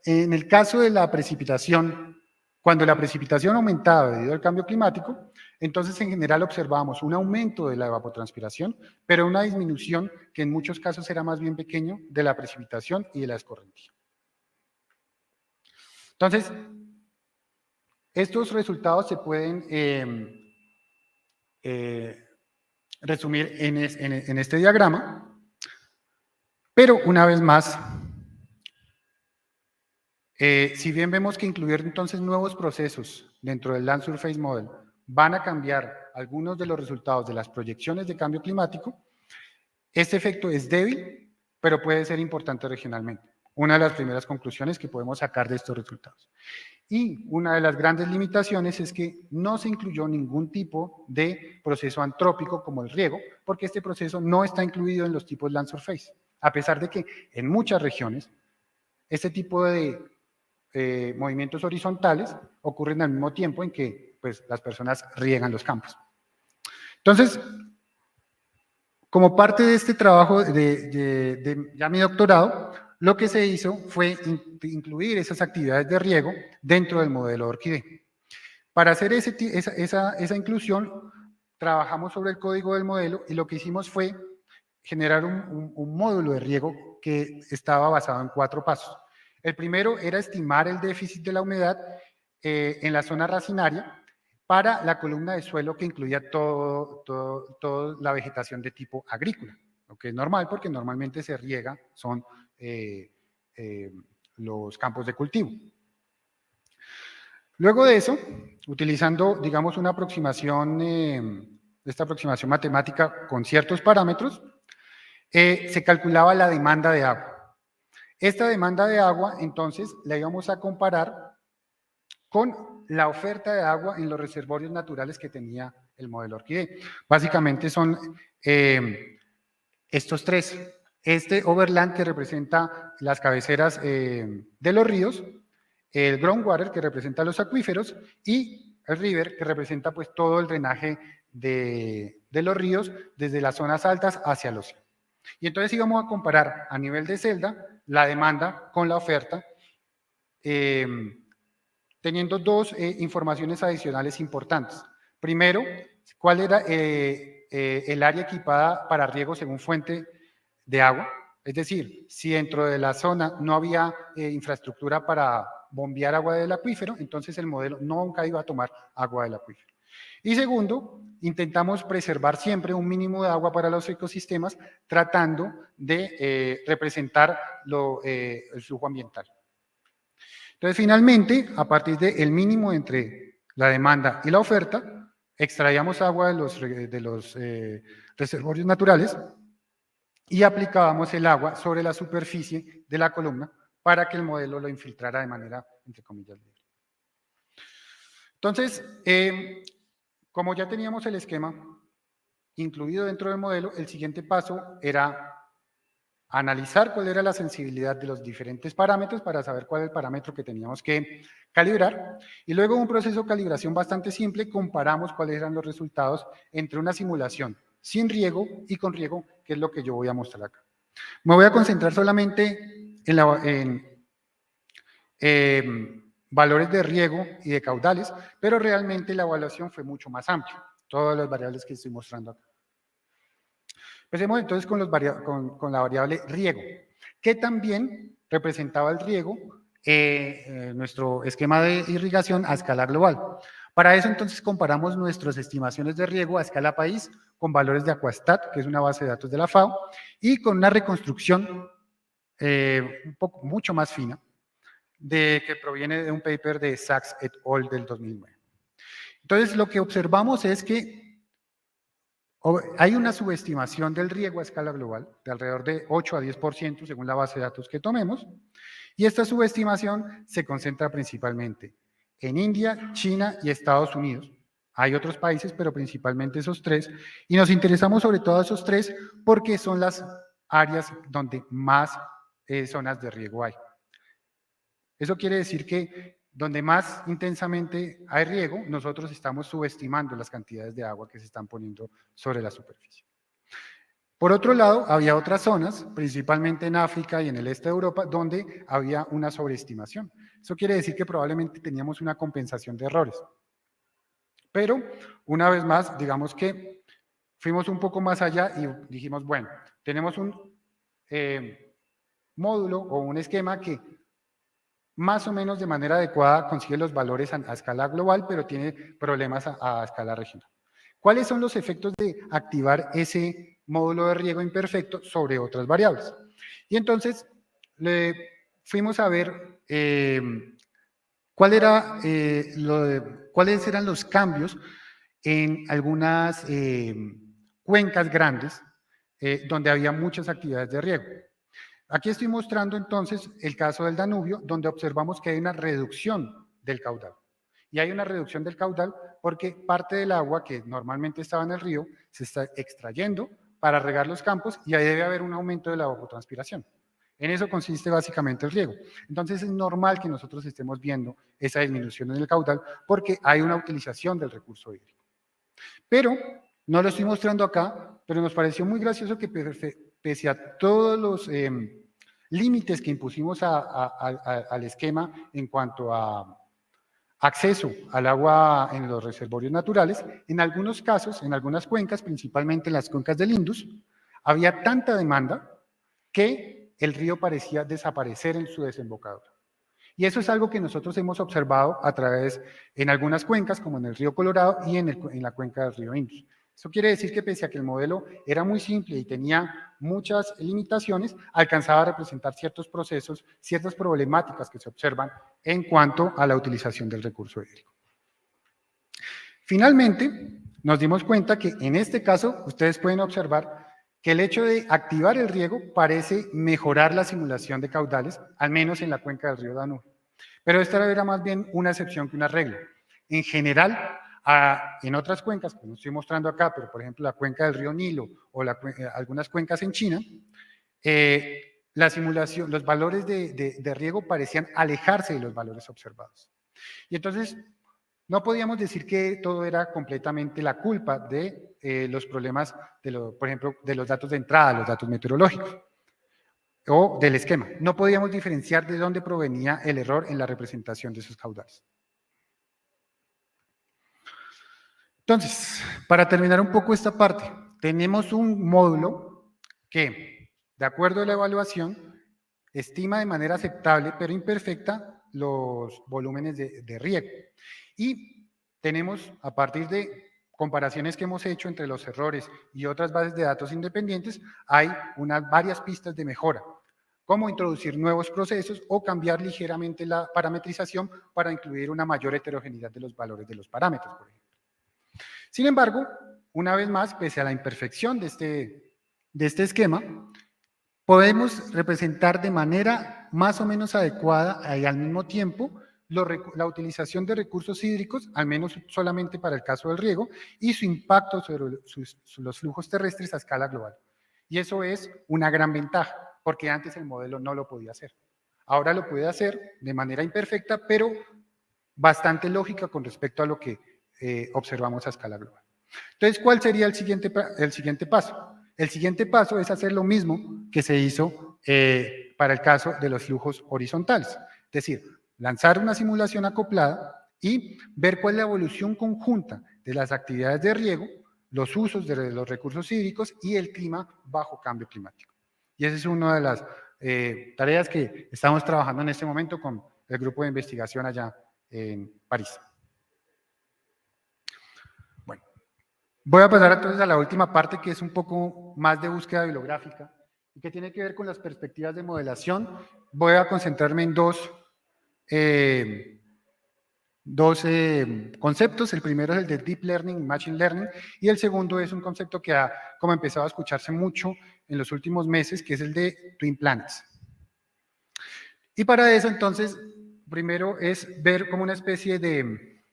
S2: en el caso de la precipitación, cuando la precipitación aumentaba debido al cambio climático, entonces en general observábamos un aumento de la evapotranspiración, pero una disminución que en muchos casos era más bien pequeño de la precipitación y de la escorrentía. Entonces, estos resultados se pueden resumir en este diagrama, pero una vez más, si bien vemos que incluir entonces nuevos procesos dentro del Land Surface Model van a cambiar algunos de los resultados de las proyecciones de cambio climático, este efecto es débil, pero puede ser importante regionalmente. Una de las primeras conclusiones que podemos sacar de estos resultados. Y una de las grandes limitaciones es que no se incluyó ningún tipo de proceso antrópico como el riego, porque este proceso no está incluido en los tipos Land Surface, a pesar de que en muchas regiones este tipo de movimientos horizontales ocurren al mismo tiempo en que pues, las personas riegan los campos. Entonces, como parte de este trabajo de ya mi doctorado, lo que se hizo fue incluir esas actividades de riego dentro del modelo de Orquídea. Para hacer esa inclusión, trabajamos sobre el código del modelo y lo que hicimos fue generar un módulo de riego que estaba basado en 4 pasos. El primero era estimar el déficit de la humedad en la zona racinaria para la columna de suelo que incluía toda la vegetación de tipo agrícola, lo que es normal porque normalmente se riega, son los campos de cultivo. Luego de eso, utilizando, digamos, una aproximación, esta aproximación matemática con ciertos parámetros, se calculaba la demanda de agua. Esta demanda de agua, entonces, la íbamos a comparar con la oferta de agua en los reservorios naturales que tenía el modelo Orquídea. Básicamente son estos 3. Este overland que representa las cabeceras de los ríos, el groundwater que representa los acuíferos y el river que representa pues todo el drenaje de los ríos desde las zonas altas hacia el océano. Y entonces íbamos a comparar a nivel de celda la demanda con la oferta, teniendo 2 informaciones adicionales importantes. Primero, cuál era el área equipada para riego según fuente de agua, es decir, si dentro de la zona no había infraestructura para bombear agua del acuífero, entonces el modelo nunca iba a tomar agua del acuífero. Y segundo, intentamos preservar siempre un mínimo de agua para los ecosistemas, tratando de representar el flujo ambiental. Entonces, finalmente, a partir del mínimo entre la demanda y la oferta, extraíamos agua de los reservorios naturales y aplicábamos el agua sobre la superficie de la columna para que el modelo lo infiltrara de manera, entre comillas, libre. Entonces, como ya teníamos el esquema incluido dentro del modelo, el siguiente paso era analizar cuál era la sensibilidad de los diferentes parámetros para saber cuál es el parámetro que teníamos que calibrar. Y luego de un proceso de calibración bastante simple, comparamos cuáles eran los resultados entre una simulación sin riego y con riego, que es lo que yo voy a mostrar acá. Me voy a concentrar solamente en valores de riego y de caudales, pero realmente la evaluación fue mucho más amplia, todas las variables que estoy mostrando acá. Empecemos entonces con la variable riego, que también representaba el riego nuestro esquema de irrigación a escala global. Para eso entonces comparamos nuestras estimaciones de riego a escala país con valores de Aquastat, que es una base de datos de la FAO, y con una reconstrucción mucho más fina, que proviene de un paper de Sachs et al. Del 2009. Entonces lo que observamos es que hay una subestimación del riego a escala global de alrededor de 8 a 10% según la base de datos que tomemos, y esta subestimación se concentra principalmente en India, China y Estados Unidos. Hay otros países, pero principalmente esos tres, y nos interesamos sobre todo esos tres porque son las áreas donde más zonas de riego hay. Eso quiere decir que donde más intensamente hay riego, nosotros estamos subestimando las cantidades de agua que se están poniendo sobre la superficie. Por otro lado, había otras zonas, principalmente en África y en el este de Europa, donde había una sobreestimación. Eso quiere decir que probablemente teníamos una compensación de errores. Pero, una vez más, digamos que fuimos un poco más allá y dijimos, bueno, tenemos un módulo o un esquema que más o menos de manera adecuada consigue los valores a escala global, pero tiene problemas a escala regional. ¿Cuáles son los efectos de activar ese módulo de riego imperfecto sobre otras variables? Y entonces fuimos a ver cuáles eran los cambios en algunas cuencas grandes donde había muchas actividades de riego. Aquí estoy mostrando entonces el caso del Danubio, donde observamos que hay una reducción del caudal. Y hay una reducción del caudal porque parte del agua que normalmente estaba en el río se está extrayendo para regar los campos y ahí debe haber un aumento de la evapotranspiración. En eso consiste básicamente el riego. Entonces es normal que nosotros estemos viendo esa disminución en el caudal porque hay una utilización del recurso hídrico. Pero, no lo estoy mostrando acá, pero nos pareció muy gracioso que pese a todos los límites que impusimos al esquema en cuanto a acceso al agua en los reservorios naturales, en algunos casos, en algunas cuencas, principalmente en las cuencas del Indus, había tanta demanda que el río parecía desaparecer en su desembocadura. Y eso es algo que nosotros hemos observado en algunas cuencas, como en el río Colorado y en la cuenca del río Indus. Eso quiere decir que pese a que el modelo era muy simple y tenía muchas limitaciones, alcanzaba a representar ciertos procesos, ciertas problemáticas que se observan en cuanto a la utilización del recurso hídrico. Finalmente, nos dimos cuenta que en este caso, ustedes pueden observar que el hecho de activar el riego parece mejorar la simulación de caudales, al menos en la cuenca del río Danubio. Pero esta era más bien una excepción que una regla. En general, en otras cuencas, como estoy mostrando acá, pero por ejemplo la cuenca del río Nilo o algunas cuencas en China, la simulación, los valores de riego parecían alejarse de los valores observados. Y entonces, no podíamos decir que todo era completamente la culpa de los problemas, por ejemplo, de los datos de entrada, los datos meteorológicos o del esquema. No podíamos diferenciar de dónde provenía el error en la representación de esos caudales. Entonces, para terminar un poco esta parte, tenemos un módulo que, de acuerdo a la evaluación, estima de manera aceptable pero imperfecta los volúmenes de riego. Y tenemos, a partir de comparaciones que hemos hecho entre los errores y otras bases de datos independientes, hay varias pistas de mejora, como introducir nuevos procesos o cambiar ligeramente la parametrización para incluir una mayor heterogeneidad de los valores de los parámetros, por ejemplo. Sin embargo, una vez más, pese a la imperfección de este esquema, podemos representar de manera más o menos adecuada y al mismo tiempo la utilización de recursos hídricos, al menos solamente para el caso del riego, y su impacto sobre los flujos terrestres a escala global. Y eso es una gran ventaja, porque antes el modelo no lo podía hacer. Ahora lo puede hacer de manera imperfecta, pero bastante lógica con respecto a lo que observamos a escala global. Entonces, ¿cuál sería el siguiente paso? El siguiente paso es hacer lo mismo que se hizo para el caso de los flujos horizontales. Es decir, lanzar una simulación acoplada y ver cuál es la evolución conjunta de las actividades de riego, los usos de los recursos hídricos y el clima bajo cambio climático. Y esa es una de las tareas que estamos trabajando en este momento con el grupo de investigación allá en París. Bueno, voy a pasar entonces a la última parte, que es un poco más de búsqueda bibliográfica y que tiene que ver con las perspectivas de modelación. Voy a concentrarme en dos conceptos. El primero es el de Deep Learning, Machine Learning, y el segundo es un concepto que ha como empezado a escucharse mucho en los últimos meses, que es el de Twin Planets. Y para eso, entonces, primero es ver como una especie de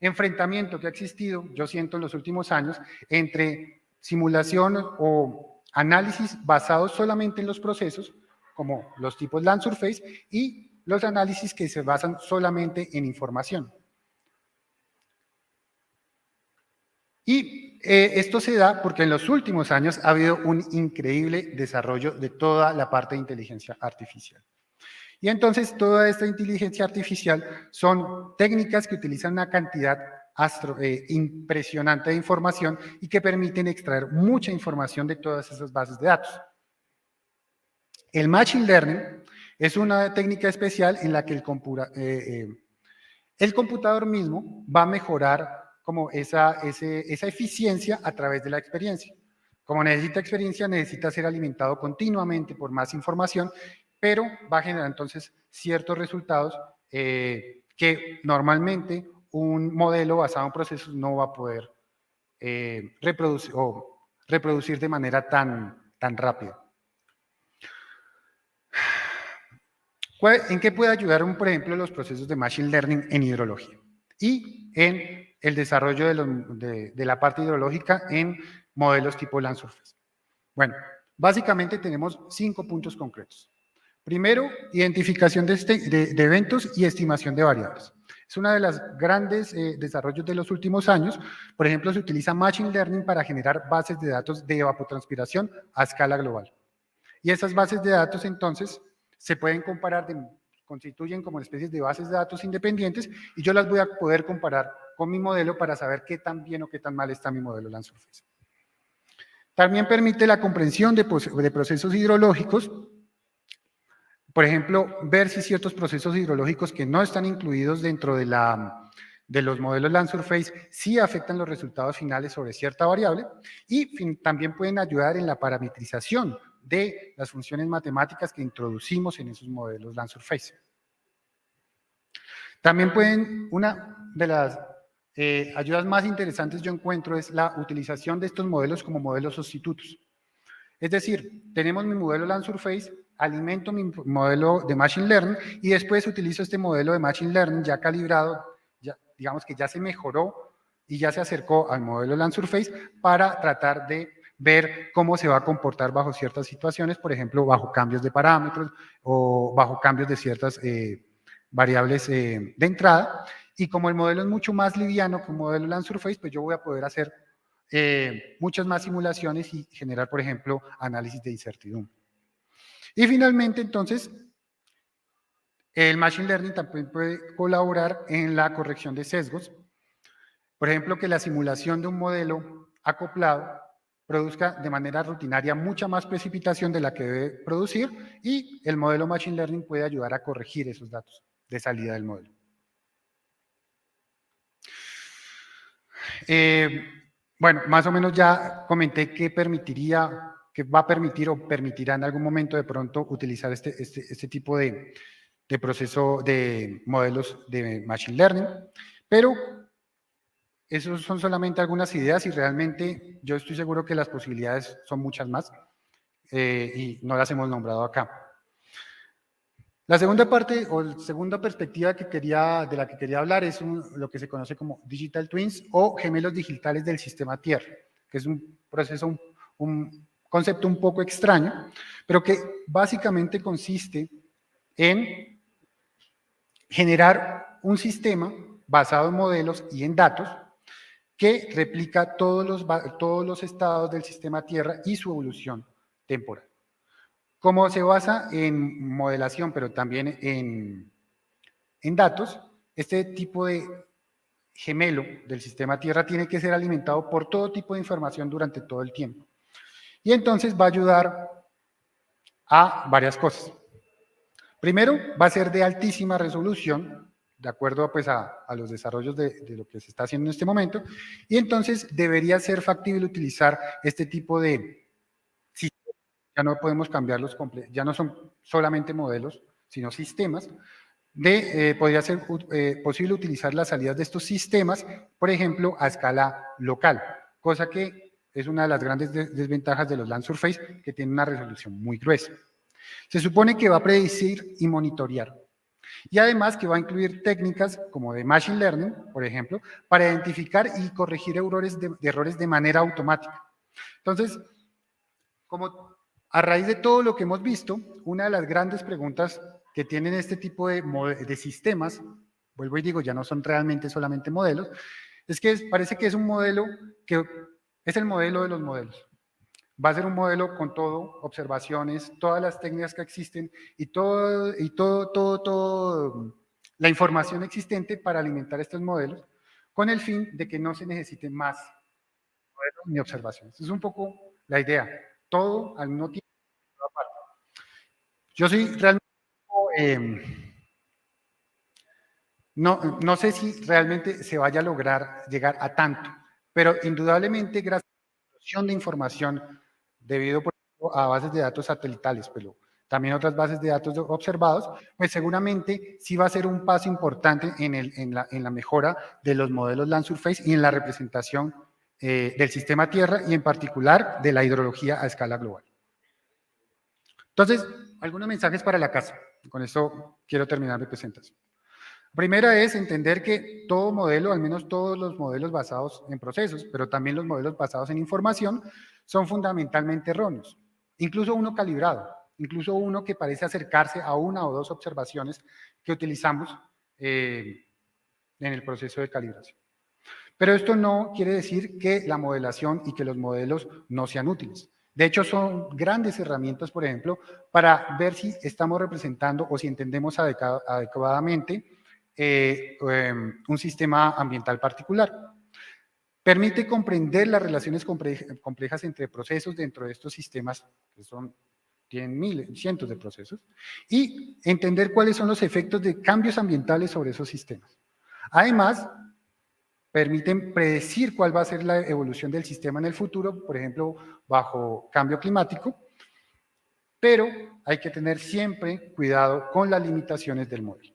S2: enfrentamiento que ha existido, yo siento, en los últimos años, entre simulación o análisis basados solamente en los procesos, como los tipos Land Surface, y los análisis que se basan solamente en información. Y esto se da porque en los últimos años ha habido un increíble desarrollo de toda la parte de inteligencia artificial. Y entonces toda esta inteligencia artificial son técnicas que utilizan una cantidad impresionante de información y que permiten extraer mucha información de todas esas bases de datos. El Machine Learning es una técnica especial en la que el computador mismo va a mejorar como esa eficiencia a través de la experiencia. Como necesita experiencia, necesita ser alimentado continuamente por más información, pero va a generar entonces ciertos resultados que normalmente un modelo basado en procesos no va a poder reproducir de manera tan rápida. ¿En qué puede ayudar, por ejemplo, los procesos de Machine Learning en hidrología? Y en el desarrollo de la parte hidrológica en modelos tipo Land Surface. Bueno, básicamente tenemos 5 puntos concretos. Primero, identificación de eventos y estimación de variables. Es uno de los grandes desarrollos de los últimos años. Por ejemplo, se utiliza Machine Learning para generar bases de datos de evapotranspiración a escala global. Y esas bases de datos, entonces, se pueden comparar, constituyen como especies de bases de datos independientes, y yo las voy a poder comparar con mi modelo para saber qué tan bien o qué tan mal está mi modelo Land Surface. También permite la comprensión de procesos hidrológicos. Por ejemplo, ver si ciertos procesos hidrológicos que no están incluidos dentro de los modelos Land Surface sí afectan los resultados finales sobre cierta variable, y también pueden ayudar en la parametrización de las funciones matemáticas que introducimos en esos modelos Land Surface. También una de las ayudas más interesantes yo encuentro es la utilización de estos modelos como modelos sustitutos. Es decir, tenemos mi modelo Land Surface, alimento mi modelo de Machine Learning y después utilizo este modelo de Machine Learning ya calibrado, digamos que ya se mejoró y ya se acercó al modelo Land Surface para tratar de ver cómo se va a comportar bajo ciertas situaciones, por ejemplo, bajo cambios de parámetros o bajo cambios de ciertas variables de entrada. Y como el modelo es mucho más liviano que un modelo Land Surface, pues yo voy a poder hacer muchas más simulaciones y generar, por ejemplo, análisis de incertidumbre. Y finalmente, entonces, el Machine Learning también puede colaborar en la corrección de sesgos. Por ejemplo, que la simulación de un modelo acoplado produzca de manera rutinaria mucha más precipitación de la que debe producir, y el modelo Machine Learning puede ayudar a corregir esos datos de salida del modelo. Bueno, más o menos ya comenté que va a permitir o permitirá en algún momento de pronto utilizar este tipo de proceso de modelos de Machine Learning, pero esos son solamente algunas ideas y realmente yo estoy seguro que las posibilidades son muchas más y no las hemos nombrado acá. La segunda parte o la segunda perspectiva de la que quería hablar es lo que se conoce como Digital Twins o gemelos digitales del sistema Tierra, que es un proceso, un concepto un poco extraño, pero que básicamente consiste en generar un sistema basado en modelos y en datos que replica todos los estados del sistema Tierra y su evolución temporal. Como se basa en modelación, pero también en datos, este tipo de gemelo del sistema Tierra tiene que ser alimentado por todo tipo de información durante todo el tiempo. Y entonces va a ayudar a varias cosas. Primero, va a ser de altísima resolución, de acuerdo pues, a los desarrollos de lo que se está haciendo en este momento, y entonces debería ser factible utilizar este tipo de sistemas. Ya no podemos cambiarlos, ya no son solamente modelos, sino sistemas. Podría ser posible utilizar las salidas de estos sistemas, por ejemplo, a escala local, cosa que es una de las grandes desventajas de los Land Surface, que tienen una resolución muy gruesa. Se supone que va a predecir y monitorear. Y además que va a incluir técnicas como de Machine Learning, por ejemplo, para identificar y corregir errores de manera automática. Entonces, como a raíz de todo lo que hemos visto, una de las grandes preguntas que tienen este tipo de sistemas, vuelvo y digo, ya no son realmente solamente modelos, es que parece que es un modelo que es el modelo de los modelos. Va a ser un modelo con todo, observaciones, todas las técnicas que existen y toda la información existente para alimentar estos modelos, con el fin de que no se necesite más modelos ni observaciones. Es un poco la idea. Todo al mismo tiempo. Yo soy realmente... no sé si realmente se vaya a lograr llegar a tanto, pero indudablemente gracias a la explosión de información debido por ejemplo, a bases de datos satelitales, pero también otras bases de datos observados, pues seguramente sí va a ser un paso importante en la mejora de los modelos Land Surface y en la representación del sistema Tierra y en particular de la hidrología a escala global. Entonces, algunos mensajes para la casa. Con esto quiero terminar mi presentación. Primera es entender que todo modelo, al menos todos los modelos basados en procesos, pero también los modelos basados en información, son fundamentalmente erróneos. Incluso uno calibrado, incluso uno que parece acercarse a una o dos observaciones que utilizamos en el proceso de calibración. Pero esto no quiere decir que la modelación y que los modelos no sean útiles. De hecho, son grandes herramientas, por ejemplo, para ver si estamos representando o si entendemos adecuadamente un sistema ambiental particular. Permite comprender las relaciones complejas entre procesos dentro de estos sistemas, que tienen cientos de procesos, y entender cuáles son los efectos de cambios ambientales sobre esos sistemas. Además, permiten predecir cuál va a ser la evolución del sistema en el futuro, por ejemplo, bajo cambio climático, pero hay que tener siempre cuidado con las limitaciones del modelo.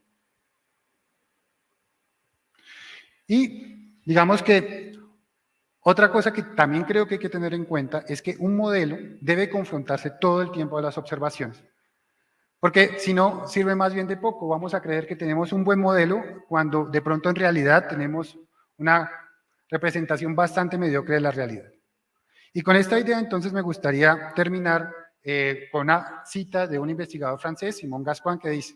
S2: Y digamos que otra cosa que también creo que hay que tener en cuenta es que un modelo debe confrontarse todo el tiempo a las observaciones. Porque si no, sirve más bien de poco. Vamos a creer que tenemos un buen modelo cuando de pronto en realidad tenemos una representación bastante mediocre de la realidad. Y con esta idea entonces me gustaría terminar con una cita de un investigador francés, Simon Gascoigne, que dice: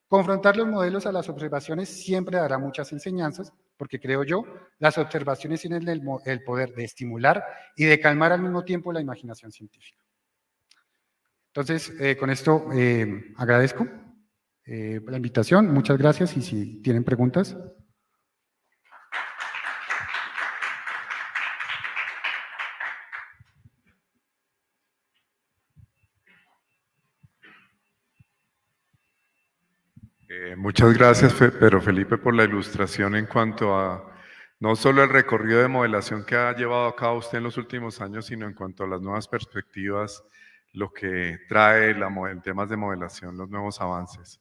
S2: confrontar los modelos a las observaciones siempre dará muchas enseñanzas, porque creo yo, las observaciones tienen el poder de estimular y de calmar al mismo tiempo la imaginación científica. Entonces, con esto agradezco la invitación, muchas gracias y si tienen preguntas.
S1: Muchas gracias, Pedro Felipe, por la ilustración en cuanto a no solo el recorrido de modelación que ha llevado a cabo usted en los últimos años, sino en cuanto a las nuevas perspectivas, lo que trae en temas de modelación, los nuevos avances.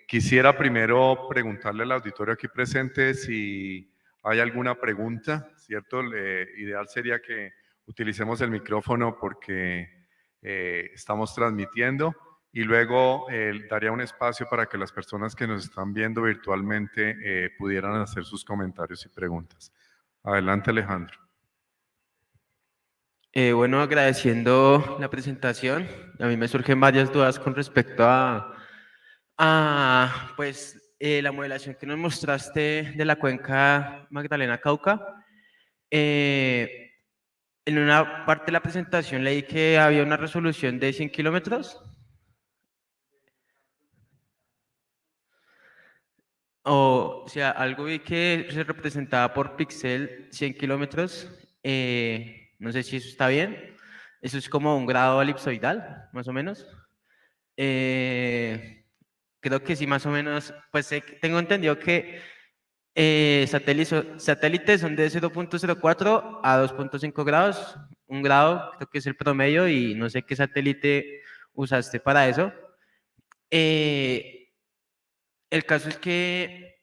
S1: Quisiera primero preguntarle al auditorio aquí presente si hay alguna pregunta, ¿cierto? Ideal sería que utilicemos el micrófono porque estamos transmitiendo. Y luego daría un espacio para que las personas que nos están viendo virtualmente pudieran hacer sus comentarios y preguntas. Adelante, Alejandro.
S3: Bueno, agradeciendo la presentación, a mí me surgen varias dudas con respecto pues, la modelación que nos mostraste de la cuenca Magdalena-Cauca, en una parte de la presentación leí que había una resolución de 100 kilómetros. O sea, algo vi que se representaba por píxel 100 kilómetros. No sé si eso está bien. Eso es como un grado elipsoidal, más o menos. Creo que sí, más o menos. Pues tengo entendido que satélites son de 0.04 a 2.5 grados. Un grado creo que es el promedio y no sé qué satélite usaste para eso. El caso es que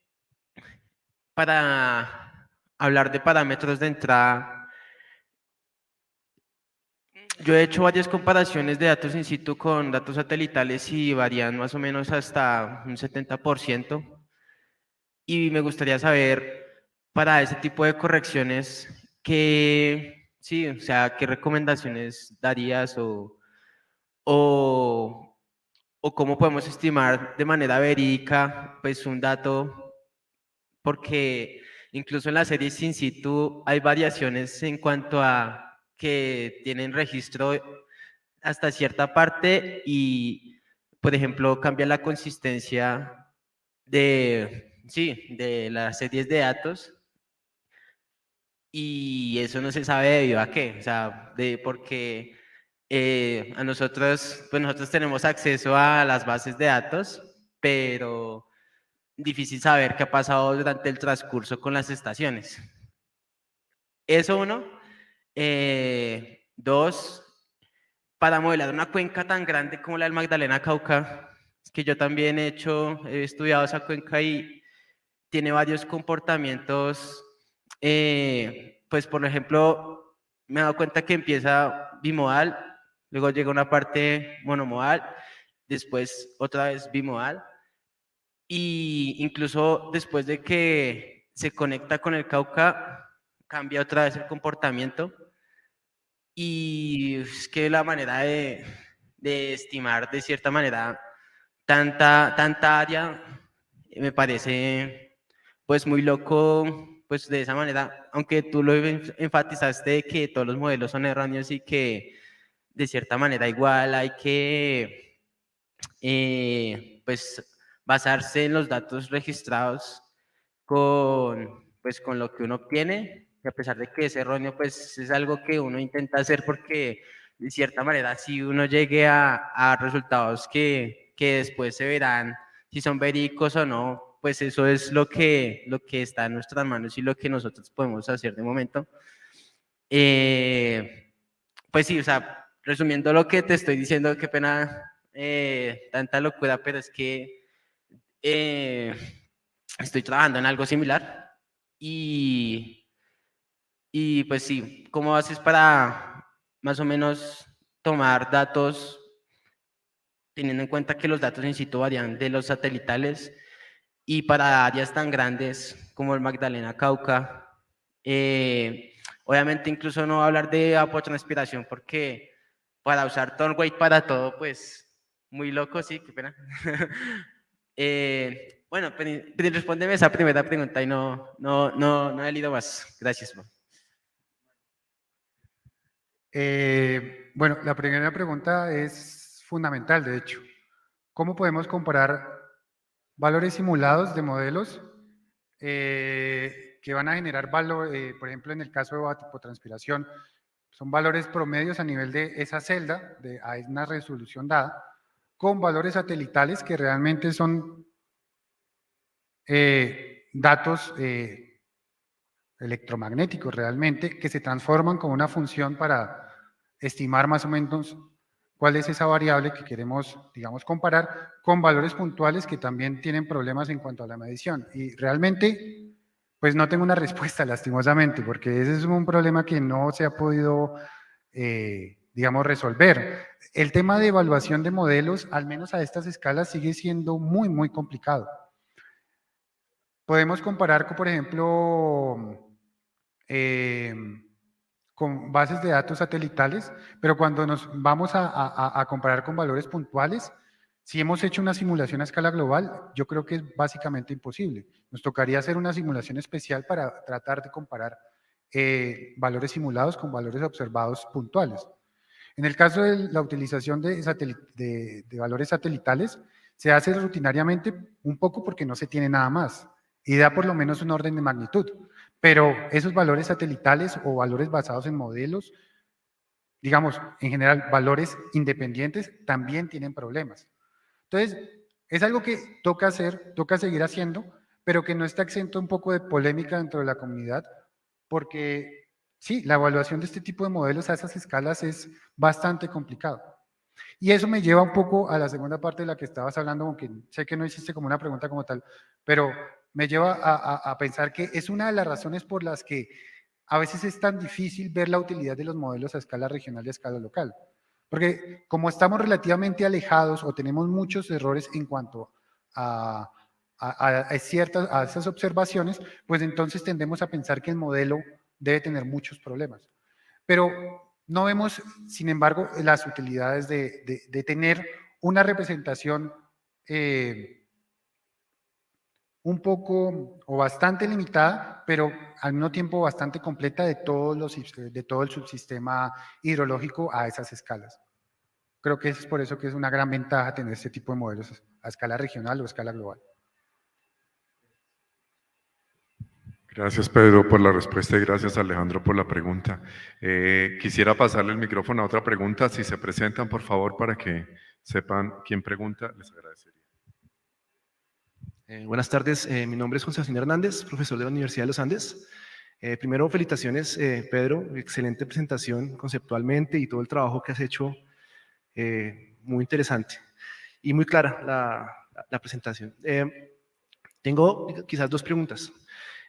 S3: para hablar de parámetros de entrada, yo he hecho varias comparaciones de datos in situ con datos satelitales y varían más o menos hasta un 70%. Y me gustaría saber, para ese tipo de correcciones, sí, o sea, qué recomendaciones darías o, o cómo podemos estimar de manera verídica pues, un dato, porque incluso en las series in situ hay variaciones en cuanto a que tienen registro hasta cierta parte y, por ejemplo, cambia la consistencia de las series de datos y eso no se sabe debido a qué, o sea, porque a nosotros, pues nosotros tenemos acceso a las bases de datos, pero difícil saber qué ha pasado durante el transcurso con las estaciones. Eso uno. Dos, para modelar una cuenca tan grande como la del Magdalena Cauca, es que yo también he estudiado esa cuenca y tiene varios comportamientos, pues por ejemplo, me he dado cuenta que empieza bimodal, luego llega una parte monomodal, después otra vez bimodal, y incluso después de que se conecta con el Cauca, cambia otra vez el comportamiento. Y es que la manera de estimar de cierta manera tanta área me parece pues muy loco, pues de esa manera, aunque tú lo enfatizaste de que todos los modelos son erróneos y que de cierta manera igual hay que pues basarse en los datos registrados con lo que uno obtiene, y a pesar de que es erróneo, pues es algo que uno intenta hacer porque de cierta manera si uno llegue a resultados que después se verán si son verídicos o no, pues eso es lo que está en nuestras manos y lo que nosotros podemos hacer de momento. Pues sí, o sea, resumiendo lo que te estoy diciendo, qué pena tanta locura, pero es que estoy trabajando en algo similar y pues sí, ¿cómo haces para más o menos tomar datos teniendo en cuenta que los datos in situ varían de los satelitales y para áreas tan grandes como el Magdalena Cauca? Obviamente incluso no voy a hablar de evapotranspiración porque para usar Thornweight para todo, pues muy loco, sí, qué pena. Bueno, pero respóndeme esa primera pregunta y no he leído más. Gracias.
S2: Bueno, la primera pregunta es fundamental, de hecho. ¿Cómo podemos comparar valores simulados de modelos que van a generar valor, por ejemplo, en el caso de evapotranspiración, son valores promedios a nivel de esa celda, a una resolución dada, con valores satelitales que realmente son datos electromagnéticos realmente, que se transforman como una función para estimar más o menos cuál es esa variable que queremos, digamos, comparar con valores puntuales que también tienen problemas en cuanto a la medición. Y realmente, pues no tengo una respuesta, lastimosamente, porque ese es un problema que no se ha podido, digamos, resolver. El tema de evaluación de modelos, al menos a estas escalas, sigue siendo muy, muy complicado. Podemos comparar con, por ejemplo, con bases de datos satelitales, pero cuando nos vamos a comparar con valores puntuales, Si hemos hecho una simulación a escala global, yo creo que es básicamente imposible. Nos tocaría hacer una simulación especial para tratar de comparar valores simulados con valores observados puntuales. En el caso de la utilización de valores satelitales, se hace rutinariamente un poco porque no se tiene nada más y da por lo menos un orden de magnitud. Pero esos valores satelitales o valores basados en modelos, digamos, en general, valores independientes, también tienen problemas. Entonces, es algo que toca hacer, toca seguir haciendo, pero que no está exento un poco de polémica dentro de la comunidad, porque sí, la evaluación de este tipo de modelos a esas escalas es bastante complicado. Y eso me lleva un poco a la segunda parte de la que estabas hablando, aunque sé que no hiciste como una pregunta como tal, pero me lleva a pensar que es una de las razones por las que a veces es tan difícil ver la utilidad de los modelos a escala regional y a escala local. Porque como estamos relativamente alejados o tenemos muchos errores en cuanto a esas observaciones, pues entonces tendemos a pensar que el modelo debe tener muchos problemas. Pero no vemos, sin embargo, las utilidades de tener una representación un poco o bastante limitada, pero al mismo tiempo bastante completa de todo el subsistema hidrológico a esas escalas. Creo que es por eso que es una gran ventaja tener este tipo de modelos a escala regional o a escala global.
S1: Gracias, Pedro, por la respuesta y gracias, Alejandro, por la pregunta. Quisiera pasarle el micrófono a otra pregunta. Si se presentan, por favor, para que sepan quién pregunta, les agradecería.
S4: Buenas tardes, mi nombre es José Sebastián Hernández, profesor de la Universidad de los Andes. Primero, felicitaciones, Pedro, excelente presentación conceptualmente y todo el trabajo que has hecho, muy interesante y muy clara la presentación. Tengo quizás dos preguntas.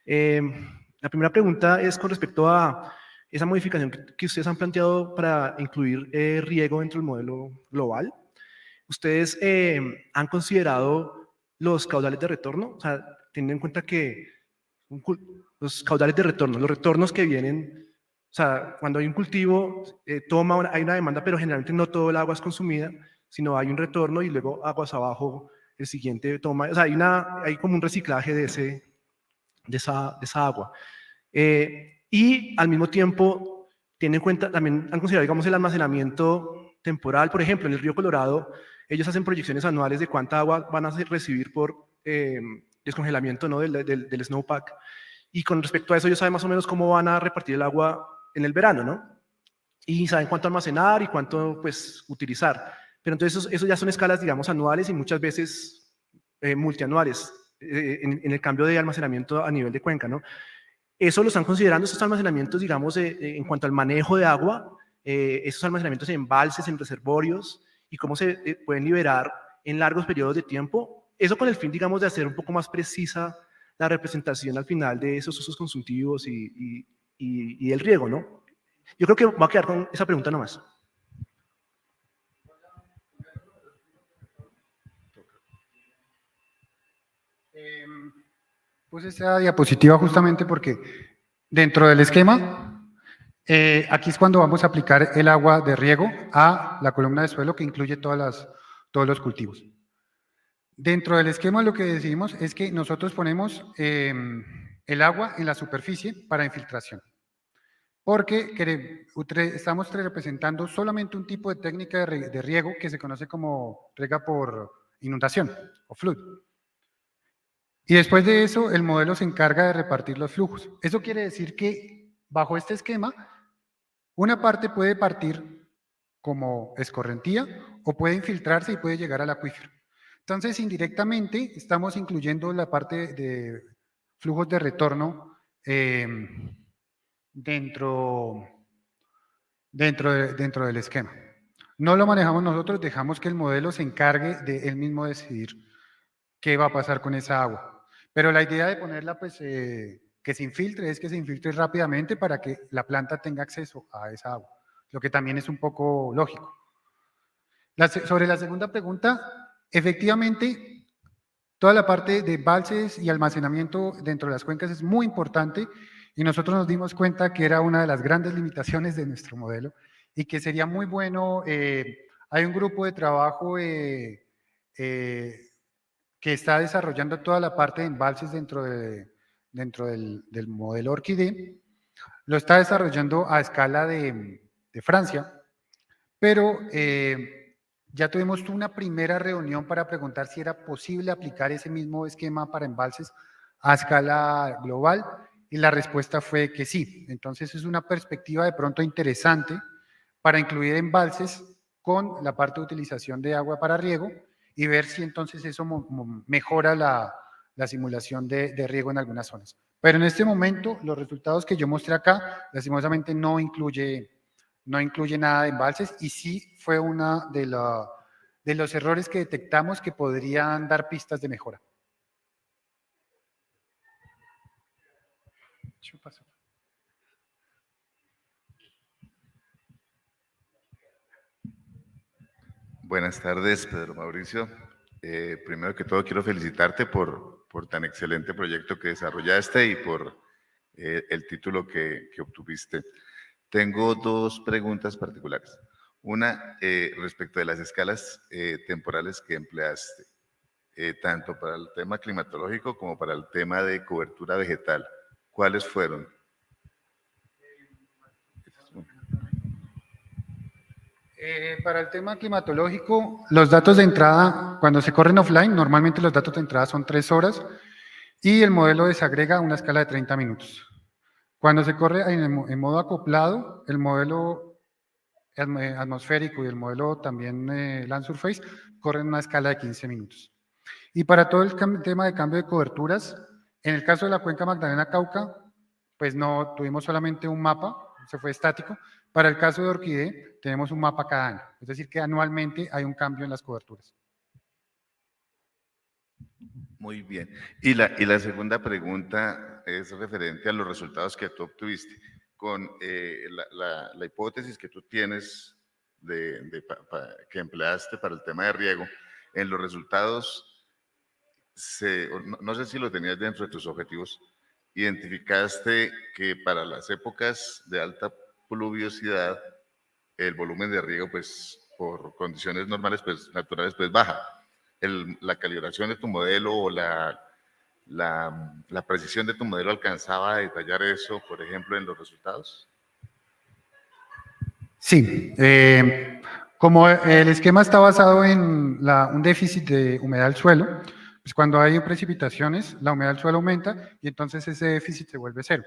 S4: La primera pregunta es con respecto a esa modificación que ustedes han planteado para incluir riego dentro del modelo global. ¿Ustedes han considerado los caudales de retorno? O sea, teniendo en cuenta que los caudales de retorno, los retornos que vienen, o sea, cuando hay un cultivo, hay una demanda, pero generalmente no todo el agua es consumida, sino hay un retorno y luego aguas abajo, el siguiente toma, o sea, hay como un reciclaje de esa agua. Y al mismo tiempo, tienen en cuenta, también han considerado, digamos, el almacenamiento temporal. Por ejemplo, en el río Colorado, ellos hacen proyecciones anuales de cuánta agua van a recibir por descongelamiento, ¿no? del snowpack. Y con respecto a eso, ellos saben más o menos cómo van a repartir el agua en el verano, ¿no? Y saben cuánto almacenar y cuánto, pues, utilizar. Pero entonces eso ya son escalas, digamos, anuales y muchas veces multianuales en el cambio de almacenamiento a nivel de cuenca, ¿no? Eso lo están considerando, estos almacenamientos, digamos, en cuanto al manejo de agua, esos almacenamientos en embalses, en reservorios, y cómo se pueden liberar en largos periodos de tiempo. Eso con el fin, digamos, de hacer un poco más precisa la representación al final de esos usos consultivos y el riego, ¿no? Yo creo que voy a quedar con esa pregunta nomás.
S2: Puse esa diapositiva justamente porque dentro del esquema, aquí es cuando vamos a aplicar el agua de riego a la columna de suelo que incluye todos los cultivos. Dentro del esquema lo que decidimos es que nosotros ponemos el agua en la superficie para infiltración. Porque estamos representando solamente un tipo de técnica de riego que se conoce como riega por inundación o flood. Y después de eso, el modelo se encarga de repartir los flujos. Eso quiere decir que bajo este esquema, una parte puede partir como escorrentía o puede infiltrarse y puede llegar al acuífero. Entonces, indirectamente, estamos incluyendo la parte de flujos de retorno dentro del esquema. No lo manejamos nosotros, dejamos que el modelo se encargue de él mismo decidir qué va a pasar con esa agua. Pero la idea de ponerla, pues, que se infiltre, es que se infiltre rápidamente para que la planta tenga acceso a esa agua, lo que también es un poco lógico. Sobre la segunda pregunta, efectivamente, toda la parte de embalses y almacenamiento dentro de las cuencas es muy importante y nosotros nos dimos cuenta que era una de las grandes limitaciones de nuestro modelo y que sería muy bueno, hay un grupo de trabajo que está desarrollando toda la parte de embalses dentro del modelo Orquídea. Lo está desarrollando a escala de Francia, pero ya tuvimos una primera reunión para preguntar si era posible aplicar ese mismo esquema para embalses a escala global, y la respuesta fue que sí. Entonces es una perspectiva de pronto interesante para incluir embalses con la parte de utilización de agua para riego y ver si entonces eso mejora la simulación de riego en algunas zonas. Pero en este momento, los resultados que yo mostré acá, lastimosamente no incluye nada de embalses, y sí fue una de los errores que detectamos que podrían dar pistas de mejora.
S5: Buenas tardes, Pedro Mauricio. Primero que todo, quiero felicitarte por tan excelente proyecto que desarrollaste y por el título que obtuviste. Tengo dos preguntas particulares. Una, respecto de las escalas temporales que empleaste, tanto para el tema climatológico como para el tema de cobertura vegetal. ¿Cuáles fueron?
S2: Para el tema climatológico, los datos de entrada, cuando se corren offline, normalmente los datos de entrada son 3 horas y el modelo desagrega a una escala de 30 minutos. Cuando se corre en modo acoplado, el modelo atmosférico y el modelo también Land Surface corren en una escala de 15 minutos. Y para todo el tema de cambio de coberturas, en el caso de la cuenca Magdalena-Cauca, pues no tuvimos solamente un mapa, se fue estático. Para el caso de Orquídea, tenemos un mapa cada año, es decir, que anualmente hay un cambio en las coberturas.
S5: Muy bien. Y la segunda pregunta es referente a los resultados que tú obtuviste. Con la hipótesis que tú tienes que empleaste para el tema de riego, en los resultados, no sé si lo tenías dentro de tus objetivos, identificaste que para las épocas de alta pluviosidad, el volumen de riego, pues, por condiciones normales, pues, naturales, pues, baja. La calibración de tu modelo o la precisión de tu modelo alcanzaba a detallar eso, por ejemplo, en los resultados.
S2: Sí, como el esquema está basado en un déficit de humedad del suelo, pues cuando hay precipitaciones, la humedad del suelo aumenta y entonces ese déficit se vuelve cero.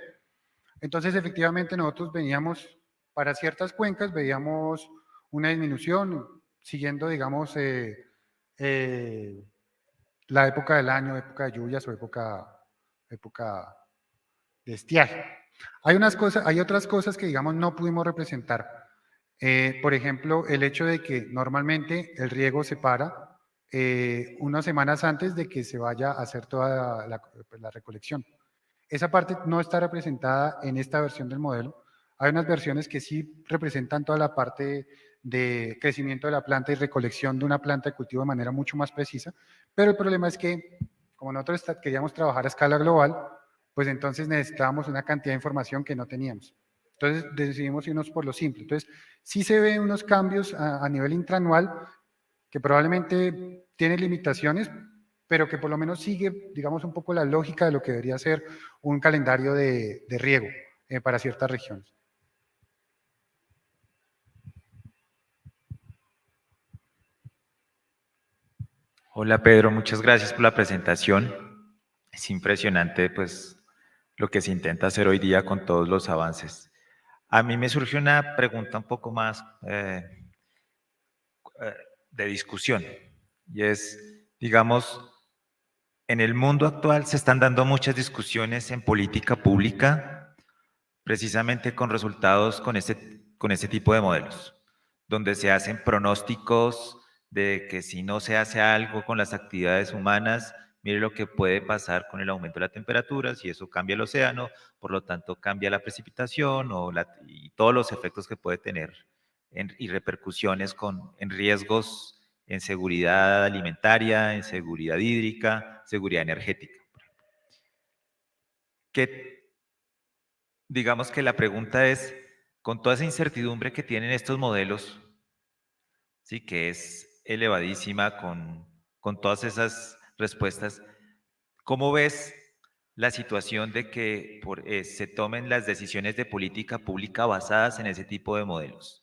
S2: Entonces, efectivamente, nosotros veíamos, para ciertas cuencas, veíamos una disminución, siguiendo, digamos, la época del año, época de lluvias o época de estiaje. Hay otras cosas que, digamos, no pudimos representar. Por ejemplo, el hecho de que normalmente el riego se para unas semanas antes de que se vaya a hacer toda la recolección. Esa parte no está representada en esta versión del modelo. Hay unas versiones que sí representan toda la parte de crecimiento de la planta y recolección de una planta de cultivo de manera mucho más precisa, pero el problema es que, como nosotros queríamos trabajar a escala global, pues entonces necesitábamos una cantidad de información que no teníamos. Entonces decidimos irnos por lo simple. Entonces sí se ven unos cambios a nivel intraanual que probablemente tienen limitaciones, pero que por lo menos sigue, digamos, un poco la lógica de lo que debería ser un calendario de riego para ciertas regiones.
S6: Hola Pedro, muchas gracias por la presentación. Es impresionante pues lo que se intenta hacer hoy día con todos los avances. A mí me surge una pregunta un poco más de discusión y es, digamos, en el mundo actual se están dando muchas discusiones en política pública precisamente con resultados con este tipo de modelos, donde se hacen pronósticos de que si no se hace algo con las actividades humanas, mire lo que puede pasar con el aumento de la temperatura, si eso cambia el océano, por lo tanto cambia la precipitación y todos los efectos que puede tener y repercusiones en riesgos en seguridad alimentaria, en seguridad hídrica, seguridad energética. Digamos que la pregunta es, con toda esa incertidumbre que tienen estos modelos, sí, que es elevadísima con con todas esas respuestas, ¿cómo ves la situación de que se tomen las decisiones de política pública basadas en ese tipo de modelos?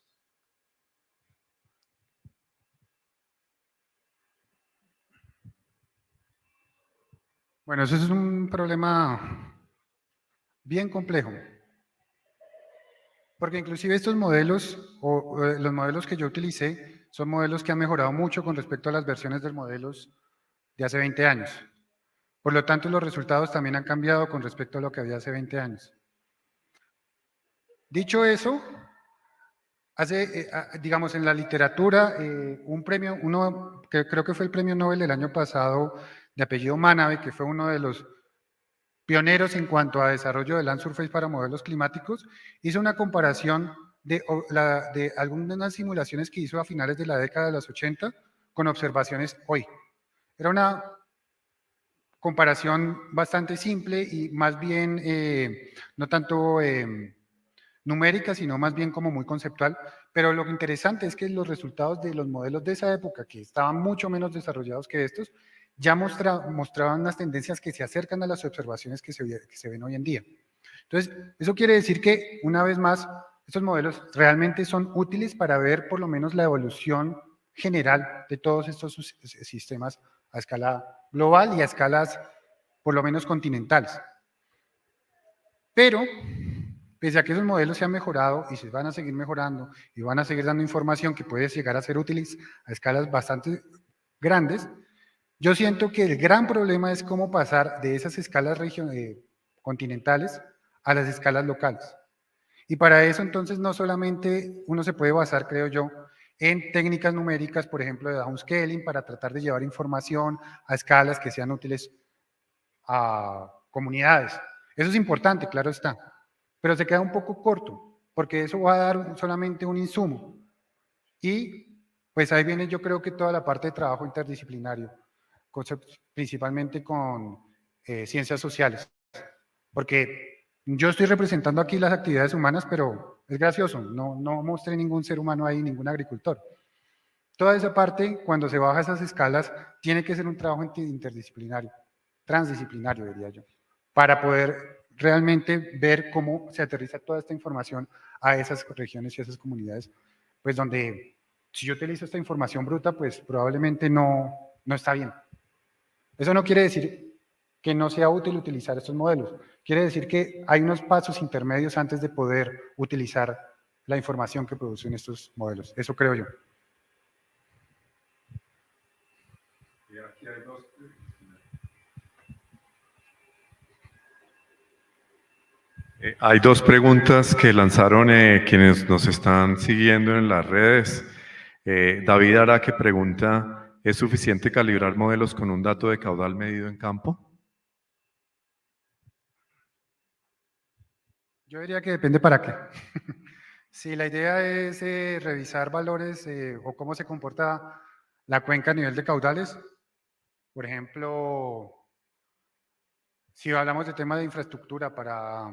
S2: Bueno, eso es un problema bien complejo, porque inclusive estos modelos, los modelos que yo utilicé, son modelos que han mejorado mucho con respecto a las versiones de modelos de hace 20 años. Por lo tanto, los resultados también han cambiado con respecto a lo que había hace 20 años. Dicho eso, digamos, en la literatura, un premio, que creo que fue el premio Nobel del año pasado, de apellido Manabe, que fue uno de los pioneros en cuanto a desarrollo de Land Surface para modelos climáticos, hizo una comparación de algunas simulaciones que hizo a finales de la década de los 80 con observaciones hoy. Era una comparación bastante simple y más bien, no tanto numérica, sino más bien como muy conceptual, pero lo interesante es que los resultados de los modelos de esa época, que estaban mucho menos desarrollados que estos, ya mostraban unas tendencias que se acercan a las observaciones que se ven hoy en día. Entonces, eso quiere decir que, una vez más, estos modelos realmente son útiles para ver por lo menos la evolución general de todos estos sistemas a escala global y a escalas por lo menos continentales. Pero, pese a que esos modelos se han mejorado y se van a seguir mejorando y van a seguir dando información que puede llegar a ser útiles a escalas bastante grandes, yo siento que el gran problema es cómo pasar de esas escalas continentales a las escalas locales. Y para eso entonces no solamente uno se puede basar, creo yo, en técnicas numéricas, por ejemplo, de downscaling, para tratar de llevar información a escalas que sean útiles a comunidades. Eso es importante, claro está, pero se queda un poco corto, porque eso va a dar solamente un insumo. Y pues ahí viene yo creo que toda la parte de trabajo interdisciplinario, principalmente con ciencias sociales, porque yo estoy representando aquí las actividades humanas, pero es gracioso, no mostré ningún ser humano ahí, ningún agricultor. Toda esa parte, cuando se baja esas escalas, tiene que ser un trabajo interdisciplinario, transdisciplinario diría yo, para poder realmente ver cómo se aterriza toda esta información a esas regiones y a esas comunidades, pues donde si yo utilizo esta información bruta, pues probablemente no está bien. Eso no quiere decir que no sea útil utilizar estos modelos. Quiere decir que hay unos pasos intermedios antes de poder utilizar la información que producen estos modelos. Eso creo yo.
S1: Hay dos preguntas que lanzaron quienes nos están siguiendo en las redes. David Araque pregunta, ¿es suficiente calibrar modelos con un dato de caudal medido en campo?
S2: Yo diría que depende para qué. Si la idea es revisar valores o cómo se comporta la cuenca a nivel de caudales, por ejemplo, si hablamos de tema de infraestructura para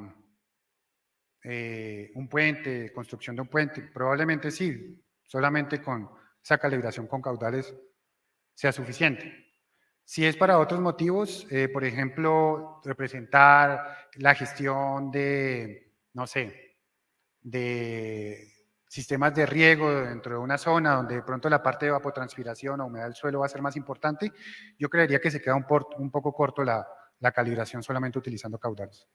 S2: un puente, construcción de un puente, probablemente sí, solamente con esa calibración con caudales sea suficiente. Si es para otros motivos, por ejemplo, representar la gestión de, no sé, de sistemas de riego dentro de una zona donde de pronto la parte de evapotranspiración o humedad del suelo va a ser más importante, yo creería que se queda un poco corto la calibración solamente utilizando caudales.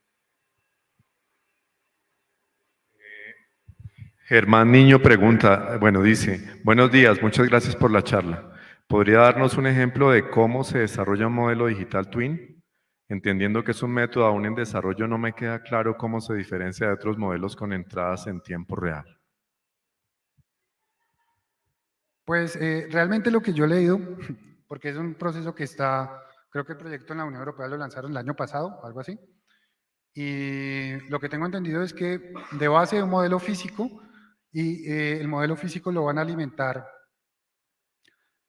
S1: Germán Niño pregunta, dice, buenos días, muchas gracias por la charla. ¿Podría darnos un ejemplo de cómo se desarrolla un modelo digital twin? Entendiendo que es un método aún en desarrollo, no me queda claro cómo se diferencia de otros modelos con entradas en tiempo real.
S2: Pues realmente lo que yo he leído, porque es un proceso que está, creo que el proyecto en la Unión Europea lo lanzaron el año pasado, algo así, y lo que tengo entendido es que de base de un modelo físico, y el modelo físico lo van a alimentar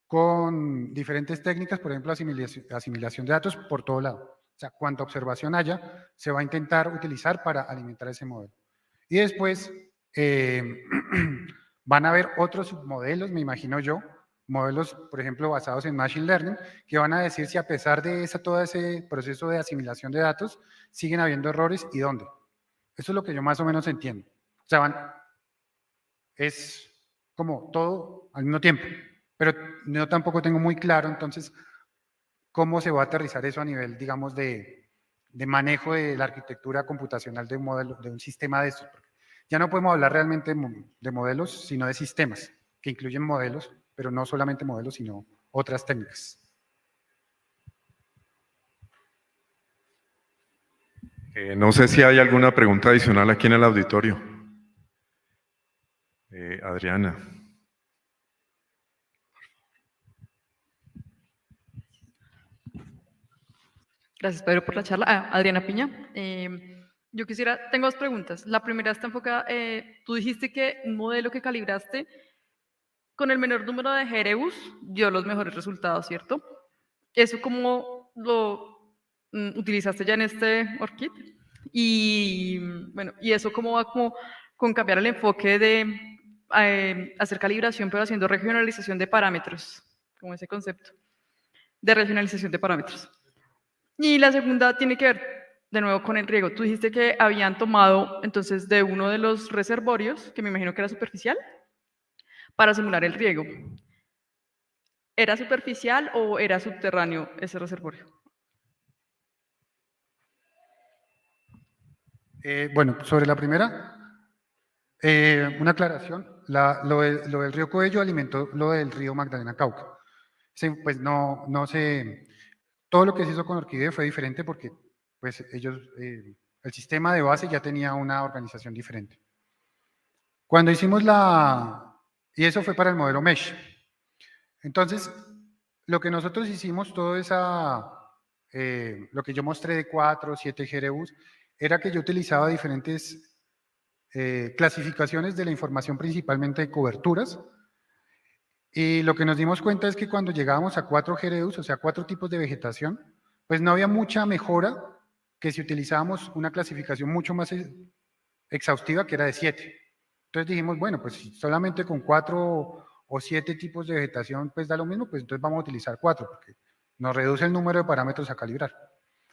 S2: con diferentes técnicas, por ejemplo, asimilación de datos por todo lado. O sea, cuanta observación haya, se va a intentar utilizar para alimentar ese modelo. Y después van a haber otros submodelos, me imagino yo, modelos, por ejemplo, basados en Machine Learning, que van a decir si a pesar de todo ese proceso de asimilación de datos, siguen habiendo errores y dónde. Eso es lo que yo más o menos entiendo. O sea, es como todo al mismo tiempo, pero yo tampoco tengo muy claro entonces cómo se va a aterrizar eso a nivel, digamos, de manejo de la arquitectura computacional de un modelo, de un sistema de estos. Ya no podemos hablar realmente de modelos, sino de sistemas, que incluyen modelos, pero no solamente modelos, sino otras técnicas.
S1: No sé si hay alguna pregunta adicional aquí en el auditorio. Adriana.
S7: Gracias, Pedro, por la charla. Adriana Piña. Tengo dos preguntas. La primera está enfocada, tú dijiste que un modelo que calibraste con el menor número de GRUs dio los mejores resultados, ¿cierto? ¿Eso cómo lo utilizaste ya en este ORCID? Y bueno, ¿y eso cómo va como con cambiar el enfoque de hacer calibración, pero haciendo regionalización de parámetros, como ese concepto de regionalización de parámetros? Y la segunda tiene que ver, de nuevo, con el riego. Tú dijiste que habían tomado, entonces, de uno de los reservorios, que me imagino que era superficial, para simular el riego. ¿Era superficial o era subterráneo ese reservorio?
S2: Bueno, sobre la primera, una aclaración. Lo del río Coello alimentó lo del río Magdalena Cauca. Pues no sé, todo lo que se hizo con Orquídea fue diferente porque pues ellos, el sistema de base ya tenía una organización diferente. Cuando hicimos y eso fue para el modelo Mesh. Entonces, lo que nosotros hicimos, lo que yo mostré de 4 o 7 GRUs, era que yo utilizaba diferentes clasificaciones de la información, principalmente de coberturas, y lo que nos dimos cuenta es que cuando llegábamos a 4 GRUs, o sea, 4 tipos de vegetación, pues no había mucha mejora que si utilizábamos una clasificación mucho más exhaustiva, que era de 7. Entonces dijimos, bueno, pues si solamente con 4 o 7 tipos de vegetación pues da lo mismo, pues entonces vamos a utilizar 4, porque nos reduce el número de parámetros a calibrar.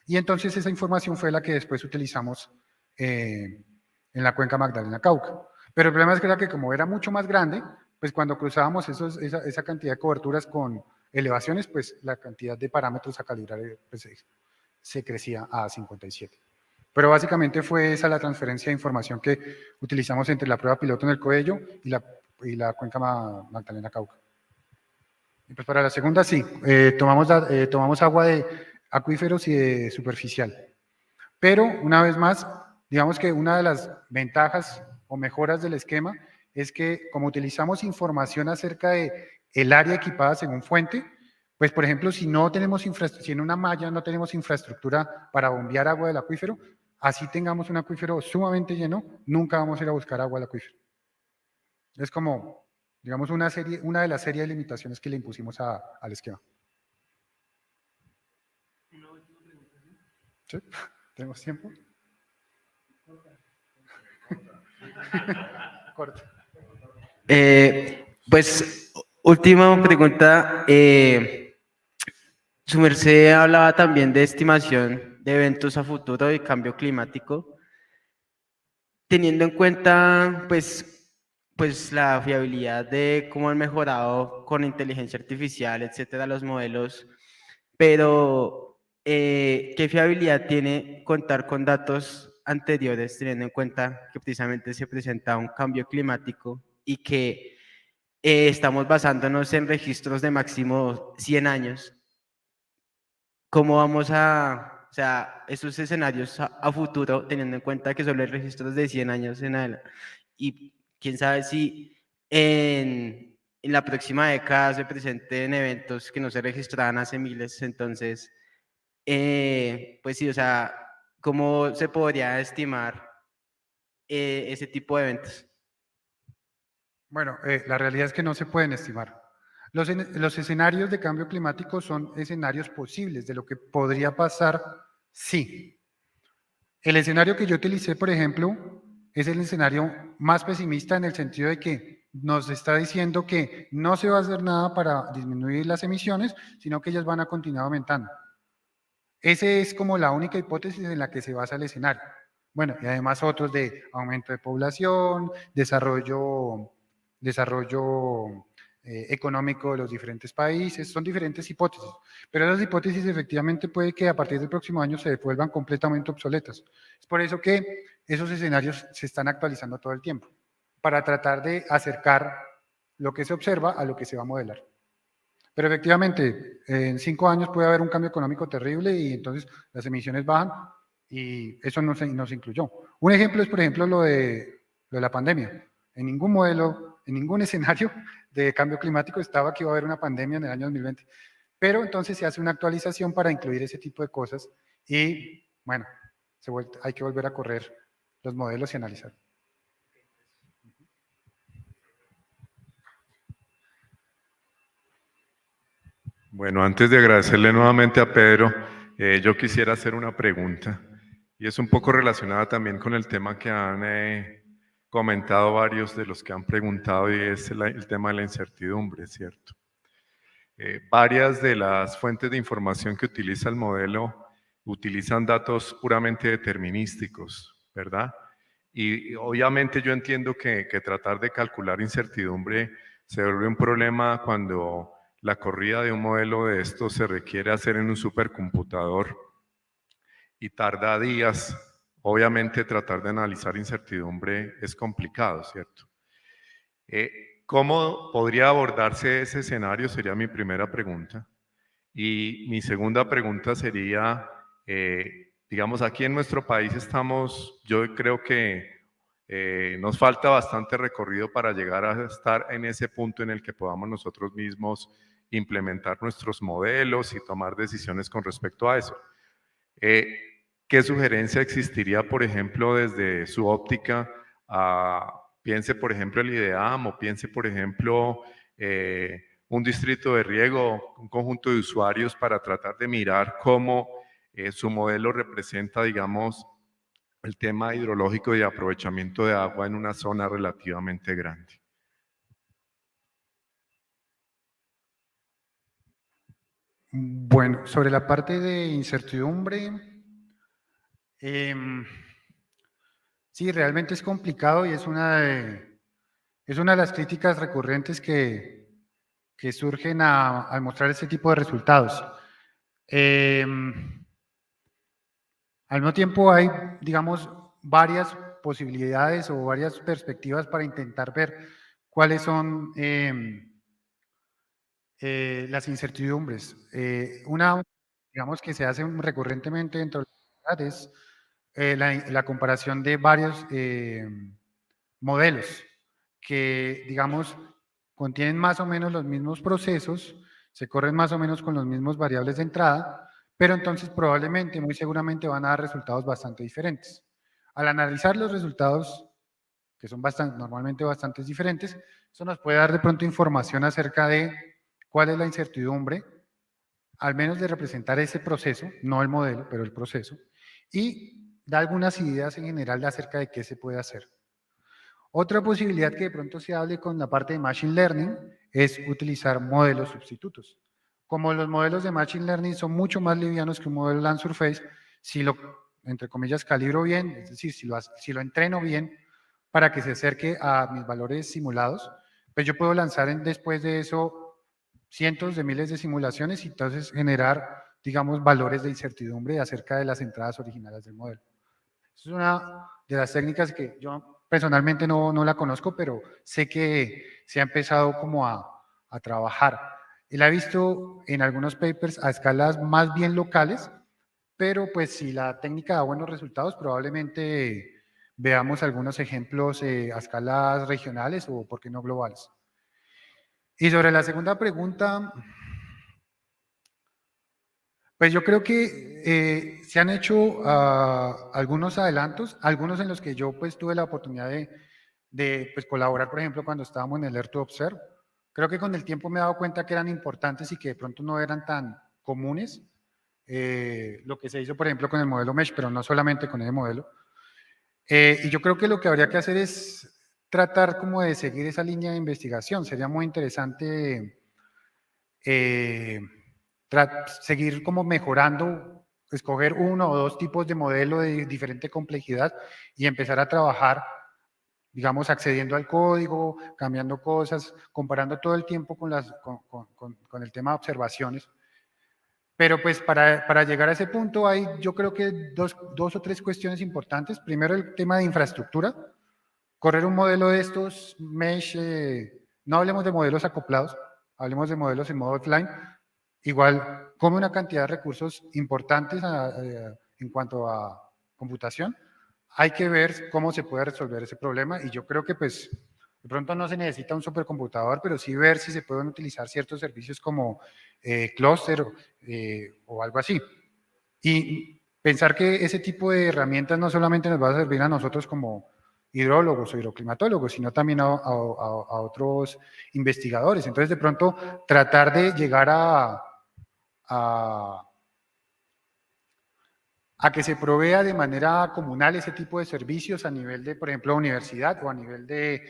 S2: Y entonces esa información fue la que después utilizamos en la cuenca Magdalena Cauca. Pero el problema es que era que como era mucho más grande, pues cuando cruzábamos esa cantidad de coberturas con elevaciones, pues la cantidad de parámetros a calibrar pues, se crecía a 57. Pero básicamente fue esa la transferencia de información que utilizamos entre la prueba piloto en el Coello y la cuenca Magdalena Cauca. Y pues para la segunda sí, tomamos agua de acuíferos y de superficial. Pero una vez más, digamos que una de las ventajas o mejoras del esquema es que como utilizamos información acerca de el área equipada según fuente, pues por ejemplo, si en una malla no tenemos infraestructura para bombear agua del acuífero, así tengamos un acuífero sumamente lleno, nunca vamos a ir a buscar agua al acuífero. Es como, digamos, una de las series de limitaciones que le impusimos al esquema. ¿Sí? ¿Tenemos tiempo? Corto.
S3: Pues, última pregunta. Su merced hablaba también de estimación de eventos a futuro y cambio climático. Teniendo en cuenta, pues la fiabilidad de cómo han mejorado con inteligencia artificial, etcétera, los modelos, pero ¿qué fiabilidad tiene contar con datos anteriores, teniendo en cuenta que precisamente se presenta un cambio climático y que estamos basándonos en registros de máximo 100 años? ¿Cómo vamos o sea, esos escenarios a futuro, teniendo en cuenta que solo hay registros de 100 años en adelante? Y quién sabe si en la próxima década se presenten eventos que no se registraban hace miles. Entonces, pues sí, o sea, ¿cómo se podría estimar ese tipo de eventos?
S2: Bueno, la realidad es que no se pueden estimar. Los escenarios de cambio climático son escenarios posibles de lo que podría pasar sí. El escenario que yo utilicé, por ejemplo, es el escenario más pesimista en el sentido de que nos está diciendo que no se va a hacer nada para disminuir las emisiones, sino que ellas van a continuar aumentando. Esa es como la única hipótesis en la que se basa el escenario. Bueno, y además otros de aumento de población, desarrollo económico de los diferentes países, son diferentes hipótesis, pero esas hipótesis efectivamente puede que a partir del próximo año se vuelvan completamente obsoletas. Es por eso que esos escenarios se están actualizando todo el tiempo, para tratar de acercar lo que se observa a lo que se va a modelar. Pero efectivamente, en 5 años puede haber un cambio económico terrible y entonces las emisiones bajan y eso no se incluyó. Un ejemplo es, por ejemplo, lo de la pandemia. En ningún modelo, en ningún escenario de cambio climático estaba que iba a haber una pandemia en el año 2020. Pero entonces se hace una actualización para incluir ese tipo de cosas y, bueno, hay que volver a correr los modelos y analizar.
S1: Bueno, antes de agradecerle nuevamente a Pedro, yo quisiera hacer una pregunta y es un poco relacionada también con el tema que han comentado varios de los que han preguntado y es el tema de la incertidumbre, ¿cierto? Varias de las fuentes de información que utiliza el modelo utilizan datos puramente determinísticos, ¿verdad? Y obviamente yo entiendo que tratar de calcular incertidumbre se vuelve un problema cuando la corrida de un modelo de esto se requiere hacer en un supercomputador y tarda días. Obviamente tratar de analizar incertidumbre es complicado, ¿cierto? ¿Cómo podría abordarse ese escenario? Sería mi primera pregunta. Y mi segunda pregunta sería, digamos, aquí en nuestro país estamos, yo creo que nos falta bastante recorrido para llegar a estar en ese punto en el que podamos nosotros mismos implementar nuestros modelos y tomar decisiones con respecto a eso. ¿Qué sugerencia existiría, por ejemplo, desde su óptica? Piense, por ejemplo, el IDEAM o piense, por ejemplo, un distrito de riego, un conjunto de usuarios para tratar de mirar cómo su modelo representa, digamos, el tema hidrológico y de aprovechamiento de agua en una zona relativamente grande.
S2: Bueno, sobre la parte de incertidumbre, sí, realmente es complicado y es una de las críticas recurrentes que surgen al mostrar ese tipo de resultados. Al mismo tiempo hay, digamos, varias posibilidades o varias perspectivas para intentar ver cuáles son las incertidumbres. Una, digamos, que se hace recurrentemente dentro de la comunidad es la comparación de varios modelos que, digamos, contienen más o menos los mismos procesos, se corren más o menos con los mismos variables de entrada, pero entonces probablemente, muy seguramente van a dar resultados bastante diferentes. Al analizar los resultados, que son normalmente bastante diferentes, eso nos puede dar de pronto información acerca de cuál es la incertidumbre, al menos de representar ese proceso, no el modelo, pero el proceso, y da algunas ideas en general acerca de qué se puede hacer. Otra posibilidad que de pronto se hable con la parte de Machine Learning es utilizar modelos sustitutos. Como los modelos de Machine Learning son mucho más livianos que un modelo Land Surface, si lo, entre comillas, calibro bien, es decir, si lo entreno bien para que se acerque a mis valores simulados, pues yo puedo lanzar después de eso cientos de miles de simulaciones y entonces generar, digamos, valores de incertidumbre acerca de las entradas originales del modelo. Es una de las técnicas que yo personalmente no la conozco, pero sé que se ha empezado como a trabajar. Y la he visto en algunos papers a escalas más bien locales, pero pues si la técnica da buenos resultados, probablemente veamos algunos ejemplos a escalas regionales o, por qué no, globales. Y sobre la segunda pregunta, pues yo creo que se han hecho algunos adelantos, algunos en los que yo pues tuve la oportunidad de pues, colaborar, por ejemplo, cuando estábamos en el Air to Observe. Creo que con el tiempo me he dado cuenta que eran importantes y que de pronto no eran tan comunes. Lo que se hizo, por ejemplo, con el modelo MESH, pero no solamente con ese modelo. Y yo creo que lo que habría que hacer es tratar como de seguir esa línea de investigación. Sería muy interesante seguir como mejorando, escoger uno o dos tipos de modelo de diferente complejidad y empezar a trabajar, digamos, accediendo al código, cambiando cosas, comparando todo el tiempo con el tema de observaciones. Pero pues para llegar a ese punto hay, yo creo que dos o tres cuestiones importantes. Primero, el tema de infraestructura. Correr un modelo de estos, mesh, no hablemos de modelos acoplados, hablemos de modelos en modo offline, igual come una cantidad de recursos importantes en cuanto a computación. Hay que ver cómo se puede resolver ese problema y yo creo que pues de pronto no se necesita un supercomputador, pero sí ver si se pueden utilizar ciertos servicios como Cluster o algo así. Y pensar que ese tipo de herramientas no solamente nos va a servir a nosotros como hidrólogos o hidroclimatólogos, sino también a otros investigadores. Entonces, de pronto, tratar de llegar a que se provea de manera comunal ese tipo de servicios a nivel de, por ejemplo, universidad o a nivel de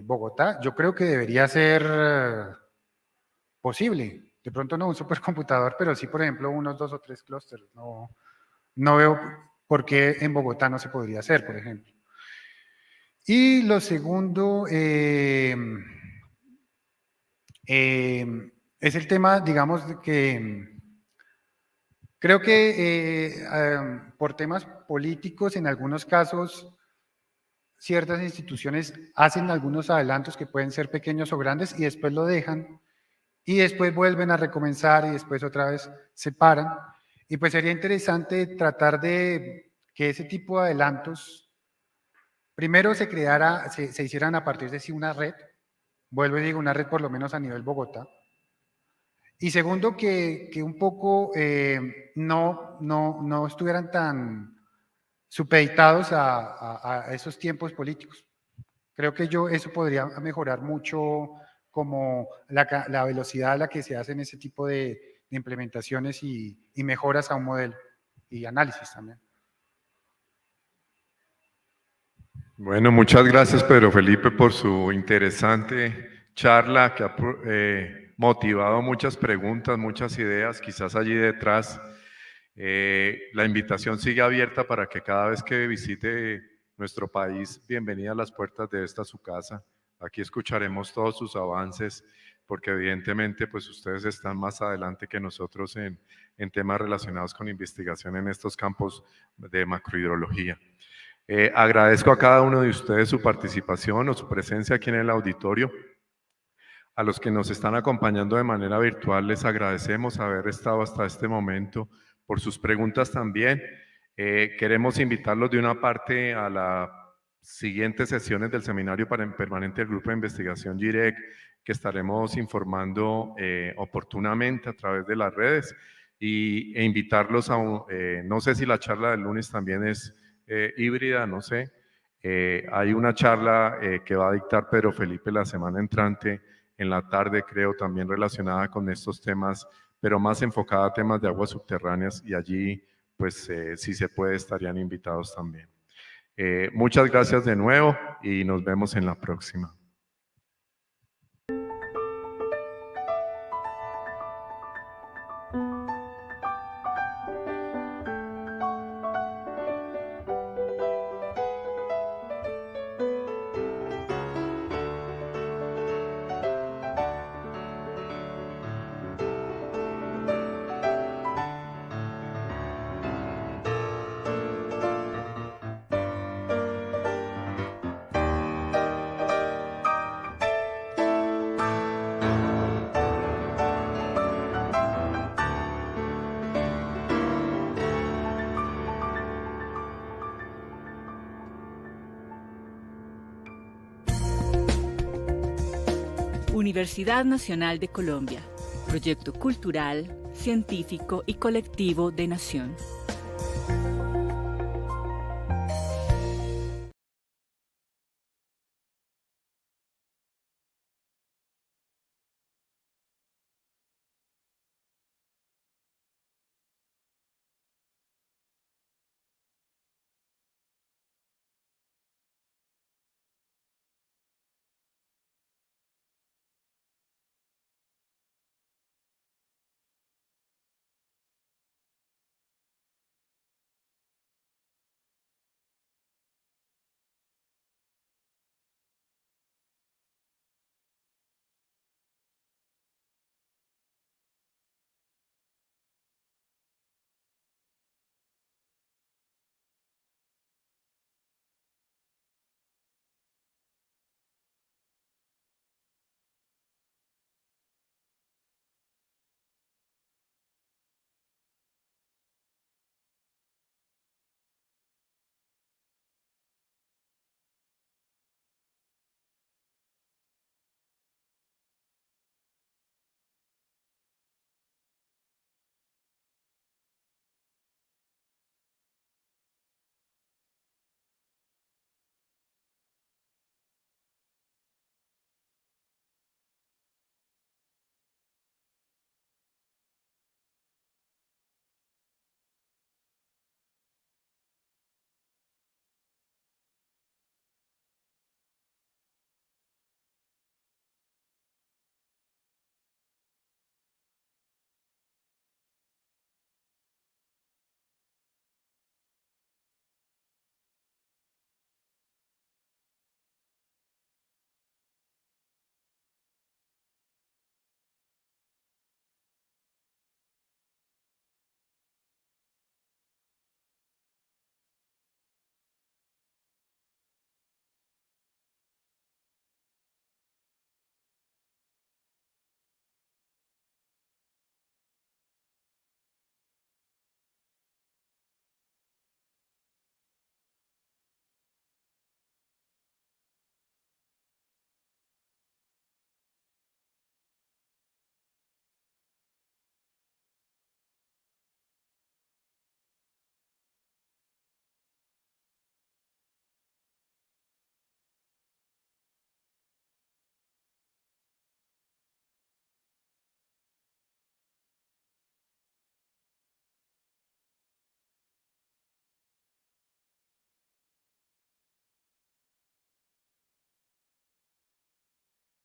S2: Bogotá, yo creo que debería ser posible. De pronto no un supercomputador, pero sí, por ejemplo, unos 2 o 3 clústeres. No veo por qué en Bogotá no se podría hacer, por ejemplo. Y lo segundo es el tema, digamos, de que creo que por temas políticos, en algunos casos, ciertas instituciones hacen algunos adelantos que pueden ser pequeños o grandes y después lo dejan y después vuelven a recomenzar y después otra vez se paran. Y pues sería interesante tratar de que ese tipo de adelantos primero se hicieran a partir de sí una red, vuelvo y digo una red por lo menos a nivel Bogotá, y segundo que un poco no estuvieran tan supeditados a esos tiempos políticos. Creo que eso podría mejorar mucho como la velocidad a la que se hacen ese tipo de implementaciones y mejoras a un modelo y análisis también.
S1: Bueno, muchas gracias Pedro Felipe por su interesante charla que ha motivado muchas preguntas, muchas ideas, quizás allí detrás. La invitación sigue abierta para que cada vez que visite nuestro país, bienvenida a las puertas de esta su casa. Aquí escucharemos todos sus avances, porque evidentemente pues ustedes están más adelante que nosotros en temas relacionados con investigación en estos campos de macrohidrología. Agradezco a cada uno de ustedes su participación o su presencia aquí en el auditorio. A los que nos están acompañando de manera virtual les agradecemos haber estado hasta este momento, por sus preguntas también. Queremos invitarlos de una parte a las siguientes sesiones del Seminario Permanente del Grupo de Investigación GIREC, que estaremos informando oportunamente a través de las redes, e invitarlos a no sé si la charla del lunes también es híbrida, no sé. Hay una charla que va a dictar Pedro Felipe la semana entrante, en la tarde creo, también relacionada con estos temas, pero más enfocada a temas de aguas subterráneas, y allí pues si se puede estarían invitados también. Muchas gracias de nuevo y nos vemos en la próxima.
S8: Universidad Nacional de Colombia, proyecto cultural, científico y colectivo de Nación.